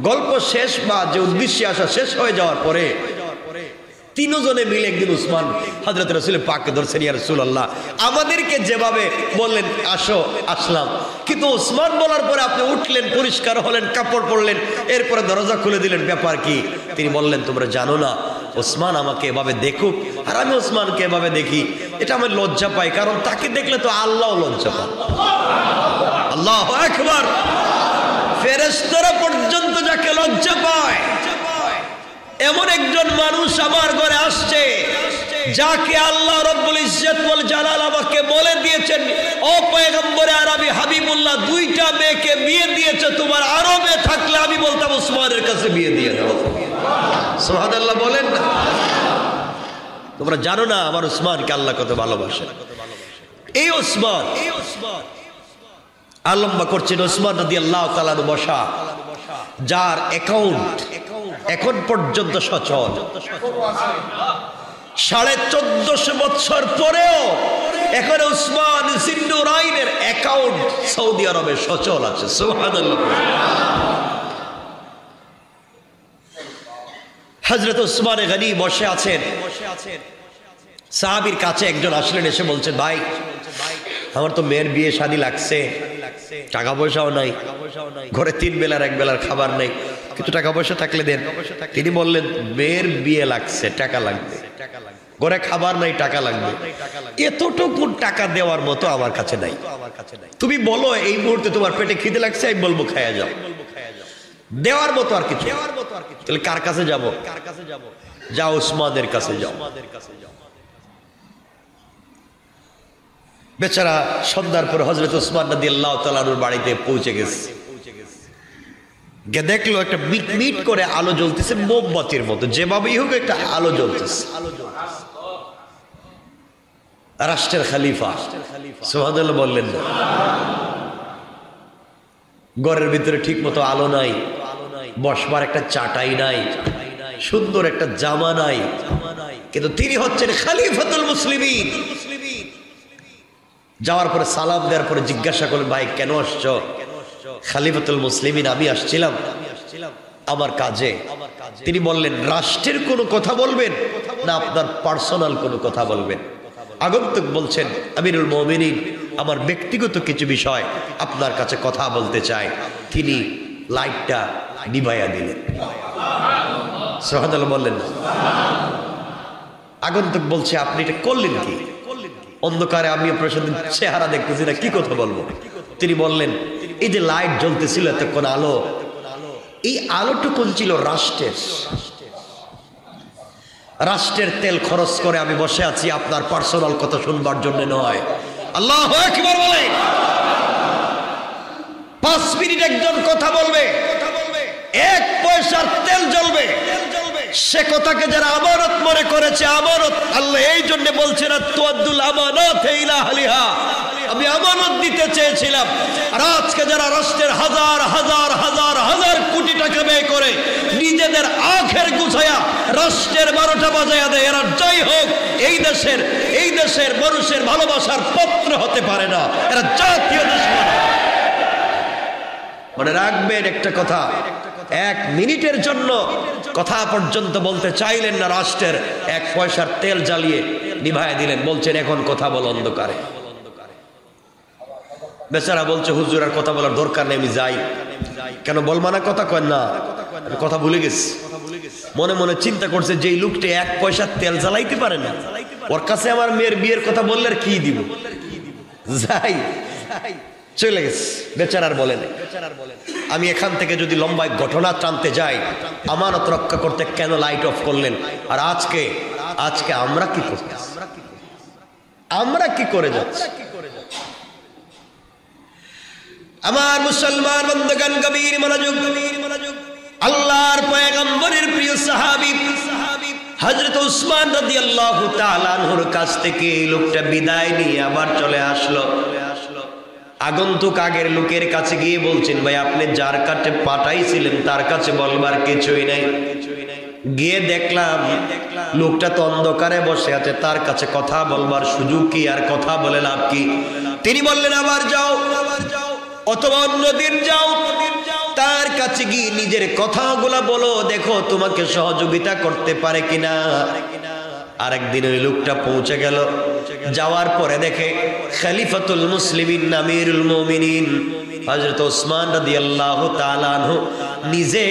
গল্প শেষ বা যে উদ্দেশ্যে আসা শেষ হয়ে যাওয়ার পরে তিনজনে মিলে একদিন উসমান হযরত রাসূল পাককে ধরছেন, ইয়া রাসূলুল্লাহ আমাদেরকে যেভাবে বললেন আসো, আসলাম, কিন্তু উসমান বলার পরে আপনি উঠলেন, পরিষ্কার হলেন, কাপড় পরলেন, এরপরে দরজা খুলে দিলেন, ব্যাপার কি? তিনি বললেন তোমরা জানো না ওসমান আমাকে এভাবে দেখুক আর আমি ওসমানকে এভাবে দেখি, এটা আমি লজ্জা পাই, কারণ তাকে দেখলে তো আল্লাহ লজ্জা পান। আল্লাহু আকবার। ফেরেশতারা পর্যন্ত যাকে লজ্জা পায়, এমন একজন মানুষ আমার ঘরে আসছে যাকে আল্লাহ রাব্বুল ইজ্জত ওয়াল জালাল আমাকে বলে দিয়েছেন, ও পয়গম্বরে আরবি হাবিবুল্লাহ দুইটা মেয়েকে বিয়ে দিয়েছে, তোমার আরো মেয়ে থাকলে আমি বলতাম ওসমানের কাছে বিয়ে দিয়ে দাও। সুবহানাল্লাহ বলেন না? তোমরা জানো না আমার ওসমানকে আল্লাহ কত ভালোবাসে। এই ওসমান আলম্বা করছেন, ওসমান রাদিয়াল্লাহু তাআলা বসা, যার অ্যাকাউন্ট এখন পর্যন্ত সচল, 1450 বছর পরেও এখন উসমান জিন্নুরাইনের অ্যাকাউন্ট সৌদি আরবে সচল আছে। সুবহানাল্লাহ। হযরত উসমান গনি বসে আছেন, সাহাবীর কাছে একজন আসলেন, এসে বলছেন ভাই আমার তো মেয়ের বিয়ে শাদী লাগছে, টাকা পয়সাও নাই, ঘরে 3 বেলার 1 বেলার খাবার নাই, কিন্তু টাকা পয়সা থাকলে দেন। তিনি বললেন মেয়ের বিয়ে লাগছে, টাকা লাগবে, ঘরে খাবার নাই, টাকা লাগবে, এতটুকু টাকা দেওয়ার মতো আমার কাছে নাই, তুমি বলো এই মুহূর্তে তোমার পেটে খিদে লাগছে, আমি বলবো খায়া যাও, দেওয়ার মতো আর কিছু। তাহলে কার কাছে যাব? যাও উসমানের কাছে যাও। বেচারা সন্ধ্যার পর হযরত উসমান রাদিয়াল্লাহু তাআলার বাড়িতে পৌঁছে গেছে, দেখলো একটা মিট করে আলো জ্বলতেছে, মোমবাতির মতো, যেভাবেই হোক একটা আলো জ্বলতেছে। রাষ্ট্রের খলিফা, সুবহানাল্লাহ বললেন না? ঘরের ভিতরে ঠিক মতো আলো নাই, বসবার একটা চাটাই নাই, সুন্দর একটা জামা নাই, কিন্তু তিনি হচ্ছেন খলিফাতুল মুসলিমিন। যাওয়ার পরে সালাম দেওয়ার পরে জিজ্ঞাসা করলেন ভাই কেন আসছো? খলিফাতুল মুসলিমিন আমি আসছিলাম আমার কাজে। তিনি বললেন রাষ্ট্রের কোনো কথা বলবেন না আপনার পার্সোনাল কোনো কথা বলবেন? আগন্তুক বলছেন আমিরুল মুমিনিন আমার ব্যক্তিগত কিছু বিষয় আপনার কাছে কথা বলতে চাই। তিনি লাইটটা নিভাইয়া দিলেন। সুবহানাল্লাহ বললেন না? আগন্তুক বলছে আপনি এটা করলেন কি? অন্ধকারে আমি আপনার সাথে চেহারা দেখতেছি না, কি কথা বলবো? তিনি বললেন এই যে লাইট জ্বলতেছিল এতক্ষণ আলো, এই আলোটুকুন ছিল রাষ্ট্রের তেল খরচ করে আমি বসে আছি, আপনার পার্সোনাল কথা শুনবার জন্য নয়। আল্লাহু আকবার বলে 5 মিনিট একজন কথা বলবে, 1 পয়সার তেল জ্বলবে, সে কথাকে যারা আমানত মনে করেছে, আমানত আল্লাহ এই জন্য বলছেন আতুদ্দুল আমানাত ইলা আহলিহা, আমি আমানত দিতে চেয়েছিলাম। আর আজকে যারা রাষ্ট্রের হাজার হাজার হাজার হাজার কোটি টাকা ব্যয় করে নিজেদের আখের গুছায়া রাষ্ট্রের 12টা বাজায়া দেয়, এরা যাই হোক এই দেশের মানুষের ভালোবাসার পাত্র হতে পারে না, এরা জাতীয় দুশমন। মনে রাখবেন একটা কথা, 1 মিনিটের জন্য কথা পর্যন্ত বলতে চাইলেন না, রাষ্ট্রের 1 পয়সার তেল জ্বালিয়ে নিভায় দিলেন, বলছেন এখন কথা বল অন্ধকারে। বেচারা বলছে হুজুর আর কথা বলার দরকার নেই, আমি যাই। কেন বলবা না? কথা কয় না, কথা ভুলে গেছি। মনে মনে চিন্তা করছে যে এই লোকটা 1 পয়সার তেল জ্বালাইতে পারে না, ওর কাছে আমার মেয়ের বিয়ের কথা বললে আর কি দিব, যাই চলে গেছে। বেচারার বলেন, আমি এখান থেকে যদি লম্বা ঘটনা টানতে যাই, আমানত রক্ষা করতে কেন লাইট অফ করলেন? আর আজকে আমরা কি করছি, আমরা কি করে যাচ্ছি? আমার মুসলমান বন্ধুগণ, গভীর মনোযোগ। আল্লাহর পয়গম্বরের প্রিয় সাহাবী হযরত উসমান রাদিয়াল্লাহু তাআলা আনহুর কাছ থেকে এই লোকটা বিদায় নিয়ে আবার চলে আসলো। আগন্তুক আগের লোকের কাছে গিয়ে বলছেন, ভাই আপনি যার কাছে পাঠাইছিলেন তার কাছে বলবার কিছুই নাই। গিয়ে দেখলাম লোকটা তো অন্ধকারে বসে আছে, তার কাছে কথা বলবার সুযোগ কি, আর কথা বলে লাভ কি? তিনি বললেন আবার যাও, অথবা অন্যদিন যাও, তার কাছে গিয়ে নিজের কথাগুলা বলো, দেখো তোমাকে সহযোগিতা করতে পারে কিনা। আরেকদিন ওই লোকটা পৌঁছে গেল, যাওয়ার পরে দেখে খলিফাতুল মুসলিমিন আমিরুল মুমিনিন হযরত ওসমান রাদিয়াল্লাহু তাআলা আনহু নিজে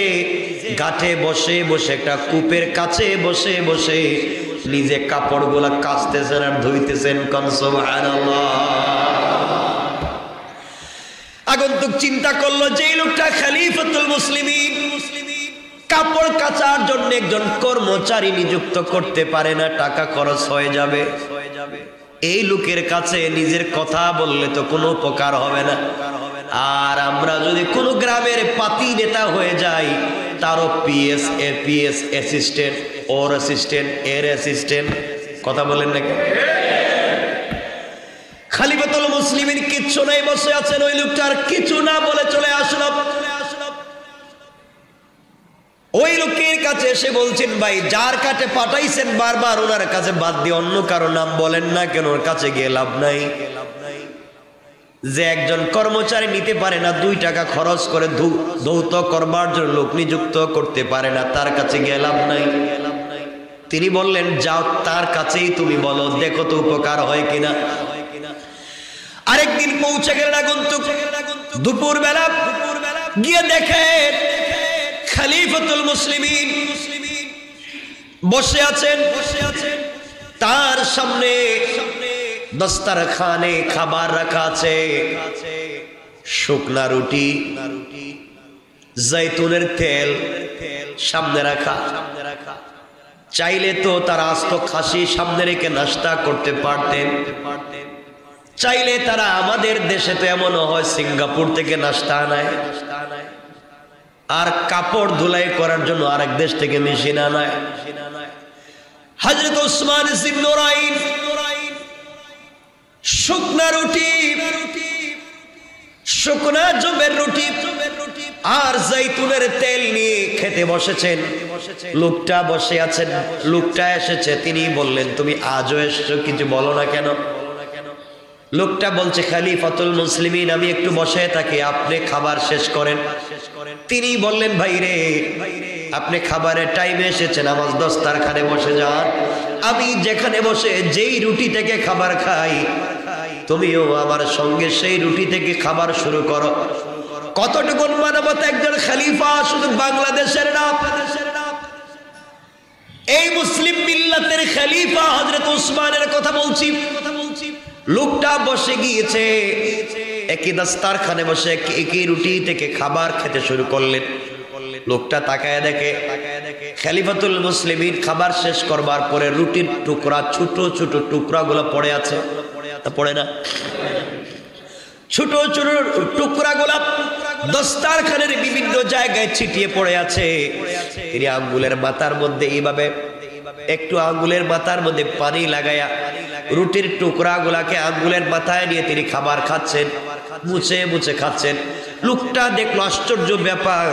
ঘাটে বসে বসে, একটা কূপের কাছে বসে বসে নিজে কাপড়গুলা কাচতেছেন আর ধুইতেছেন। কোন সুবহানাল্লাহ। আগন্তুক চিন্তা করলো যে এই লোকটা খলিফাতুল মুসলিমিন, কাপড় কাচার জন্য একজন কর্মচারী নিযুক্ত করতে পারে না, টাকা খরচ হয়ে যাবে। এই লোকের কাছে নিজের কথা বললে তো কোনো উপকার হবে না। আর আমরা যদি কোনো গ্রামের পাতি নেতা হয়ে যাই, তারও পিএস, এপিএস, অ্যাসিস্ট্যান্ট, ওর অ্যাসিস্ট্যান্ট, এর অ্যাসিস্ট্যান্ট, কথা বলেন নাকি? খলিফাতুল মুসলিমিন কিচ্ছু নাই, বসে আছেন। ওই লোকটার কিছু না বলে চলে আসলো। ওই লোকের কাছে এসে বলছেন, ভাই যার কাছে পাঠাইছেন বারবার ওনার কাছে বাদ দিয়ে অন্য কারো নাম বলেন না কেন? ওর কাছে গিয়ে লাভ নাই। যে একজন কর্মচারী নিতে পারে না, 2 টাকা খরচ করে ধৌত করবার জন্য লোক নিযুক্ত করতে পারে না, তার কাছে গিয়ে লাভ নাই। তিনি বললেন যাও তার কাছেই তুমি বলো, দেখো তো উপকার হয় কিনা। আরেকদিন পৌঁছে গেলেন আগন্তুক, দুপুর বেলা গিয়ে দেখে খলিফাতুল মুসলিমিন বসে আছেন। তার সামনে দস্তরখানে খাবার রাখা আছে, শুকনা রুটি, জৈতুনের তেল সামনে রাখা। চাইলে তো তারা আস্ত খাসি সামনে রেখে নাস্তা করতে পারতেন, চাইলে তারা আমাদের দেশে তো এমন হয় সিঙ্গাপুর থেকে নাস্তা আনায়, আর কাপড় ধুলাই করার জন্য আরেক দেশ থেকে মেশিন আনায়। হযরত ওসমান ইবনে নুরাইন শুকনা রুটি, শুকনা জবের রুটি আর জৈতুনের তেল নিয়ে খেতে বসেছেন। লোকটা বসে আছেন, লোকটা এসেছে, তিনি বললেন তুমি আজও এসছো, কিছু বলো না কেন? লোকটা বলছে খলিফাতুল মুসলিমিন আমি একটু বসে থাকি, আপনি খাবার শেষ করেন। তিনি বললেন ভাই রে, আপনি খাবারের টাইমে এসেছেন, আমার দস্তারখানে বসে যান। আমি যেখানে বসে যেই রুটি থেকে খাবার খাই, তুমিও আমার সঙ্গে সেই রুটি থেকে খাবার শুরু করো। কতটুকু মানবতা একজন খলিফা, শুধু বাংলাদেশের না, এই মুসলিম মিল্লাতের খলিফা হযরত উসমানের কথা বলছি। লোকটা বসে গিয়েছে, একই দস্তারখানে বসে একই রুটি থেকে খাবার খেতে শুরু করলেন। লোকটা তাকায় দেখে খলিফাতুল মুসলিমিন খাবার শেষ করবার পরে রুটির টুকরা, ছোট ছোট টুকরাগুলো পড়ে আছে, পড়ে না? ছোট ছোট টুকরাগুলো দস্তারখানের বিভিন্ন জায়গায় ছিটিয়ে পড়ে আছে। তিনি আঙ্গুলের মাথার মধ্যে এইভাবে একটু আঙ্গুলের মাথার মধ্যে পানি লাগায়া রুটির টুকরাগুলাকে আঙ্গুলের মাথায় নিয়ে তিনি খাবার খাচ্ছেন, মুছে মুছে খাচ্ছেন। লোকটা দেখলো আশ্চর্য ব্যাপার,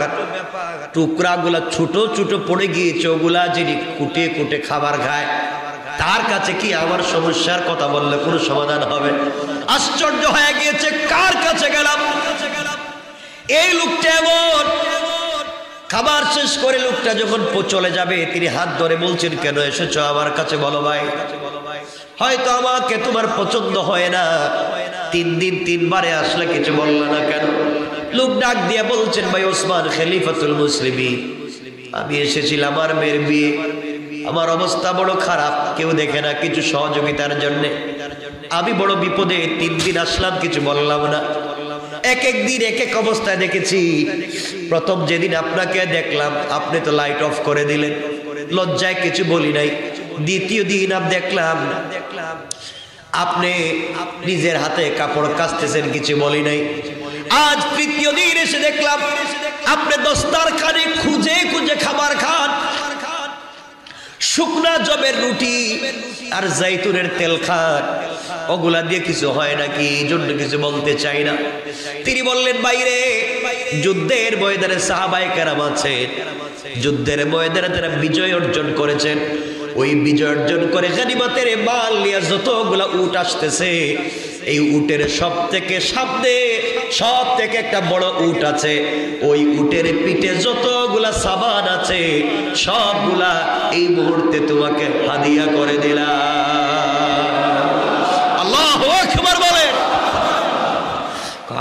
টুকরাগুলা ছোট ছোট পড়ে গিয়েছে, ওগুলা যিনি কুটে কুটে খাবার খায়, তার কাছে কি আমার সমস্যার কথা বললে কোনো সমাধান হবে? আশ্চর্য হয়ে গিয়েছে, কার কাছে গেলাম? এই লোকটা এমন। খাবার শেষ করে লোকটা যখন চলে যাবে, তিনি হাত ধরে বলছেন, কেন এসেছো আমার কাছে বলো ভাই? হয়তো আমাকে তোমার পছন্দ হয় না, 3 দিন 3 বারে আসলে কিছু বললা না কেন? লোক ডাক দিয়ে বলছেন, ভাই ওসমান খলিফাতুল মুসলিমিন, আমি এসেছিলাম আমার মেয়ের বিয়ে, আমার অবস্থা বড় খারাপ, কেউ দেখে না, কিছু সহযোগিতার জন্য আমি বড় বিপদে, 3 দিন আসলাম, কিছু বললাম না। এক এক দিন এক এক অবস্থায় দেখেছি। প্রথম যেদিন আপনাকে দেখলাম, আপনি তো লাইট অফ করে দিলেন, লজ্জায় কিছু বলি নাই। দ্বিতীয় দিন দেখলাম আপনি নিজের হাতে কাপড় কাচতেছেন, কিছু বলি নাই। আজ তৃতীয় দিন এসে দেখলাম আপনি দস্তারখানে খুঁজে খুঁজে খাবার খান, শুকনা জবের রুটি আর জাইতুনের তেল খান, ওগুলা দিয়ে কিছু হয় নাকি? এই জন্য কিছু বলতে চাই না। তিনি বললেন, বাইরে যুদ্ধের ময়দানে সাহাবায়ে কেরাম আছেন, যুদ্ধের ময়দানে তারা বিজয় অর্জন করেছেন, ওই বিজয় অর্জন করে গনিমতের মাল নিয়ে যতগুলা উট আসতেছে, এই উটের সব থেকে একটা বড় উট আছে, ওই উটের পিঠে যতগুলা সাবান আছে সবগুলা এই মুহূর্তে তোমাকে হাদিয়া করে দিলাম। আল্লাহু আকবার বলেন।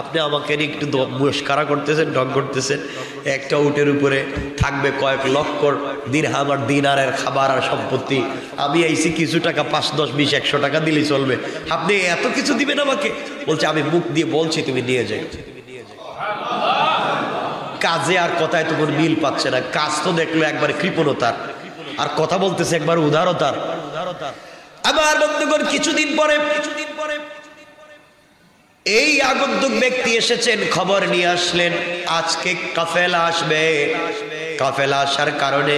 আপনি আমাকে একটু মুস্কারা করতেছেন, ঢং করতেছেন। একটা উটের উপরে থাকবে কয়েক লক্ষ দিরহাম আর দিনারের খাবার আর সম্পত্তি, আমি আইছি কিছু টাকা, 5, 10, 20, 100 টাকা দিলেই চলবে, আপনি এত কিছু দিবেন আমাকে? বলছে, আমি মুখ দিয়ে বলছি তুমি নিয়ে যাই। কাজে আর কথায় তোমার মিল পাচ্ছে না। কাজ তো দেখলো একবার কৃপণতার, আর কথা বলতেছে একবার উদারতার। আবার বন্ধুগণ, কিছুদিন পরে এই আগন্তুক ব্যক্তি এসেছেন, খবর নিয়ে আসলেন আজকে কাফেলা আসবে। কাফেলা আসার কারণে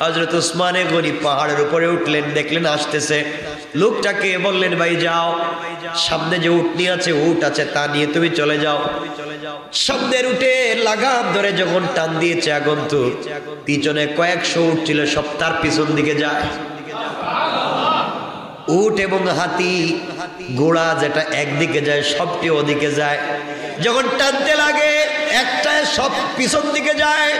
হযরত উসমানে গনি পাহাড়ের উপরে উঠলেন, দেখলেন আসতেছে। লোকটাকে বললেন, ভাই যাও, সামনে যে উটনি আছে, উট আছে, তা নিয়ে তুমি চলে যাও। সামনের উটে লাগাম ধরে যখন টান দিয়েছে আগন্তুক, পিছনে কয়েকশো উট ছিল, সব তার পিছন দিকে যায়। উট এবং হাতি ঘোড়া যেটা একদিকে যায়, সবটি ওদিকে যায়। যখন টানতে লাগে একটা সব পিছন দিকে যায়।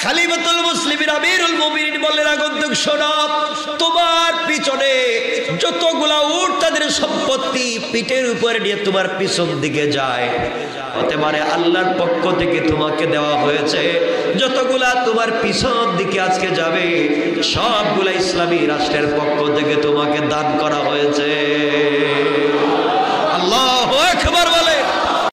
খলিফাতুল মুসলিমিন আমিরুল মুমিনিন বললেন, আগন্তুক শোনো, তোমার পিছনে যতগুলা উট তাদের সম্পত্তি পিঠের উপরে নিয়ে তোমার পিছন দিকে যায়, হতে পারে আল্লাহর পক্ষ থেকে তোমাকে দেওয়া হয়েছে যতগুলা তোমার পিছন দিকে আজকে যাবে, সবগুলা ইসলামী রাষ্ট্রের পক্ষ থেকে তোমাকে দান করা হয়েছে। আল্লাহু আকবার।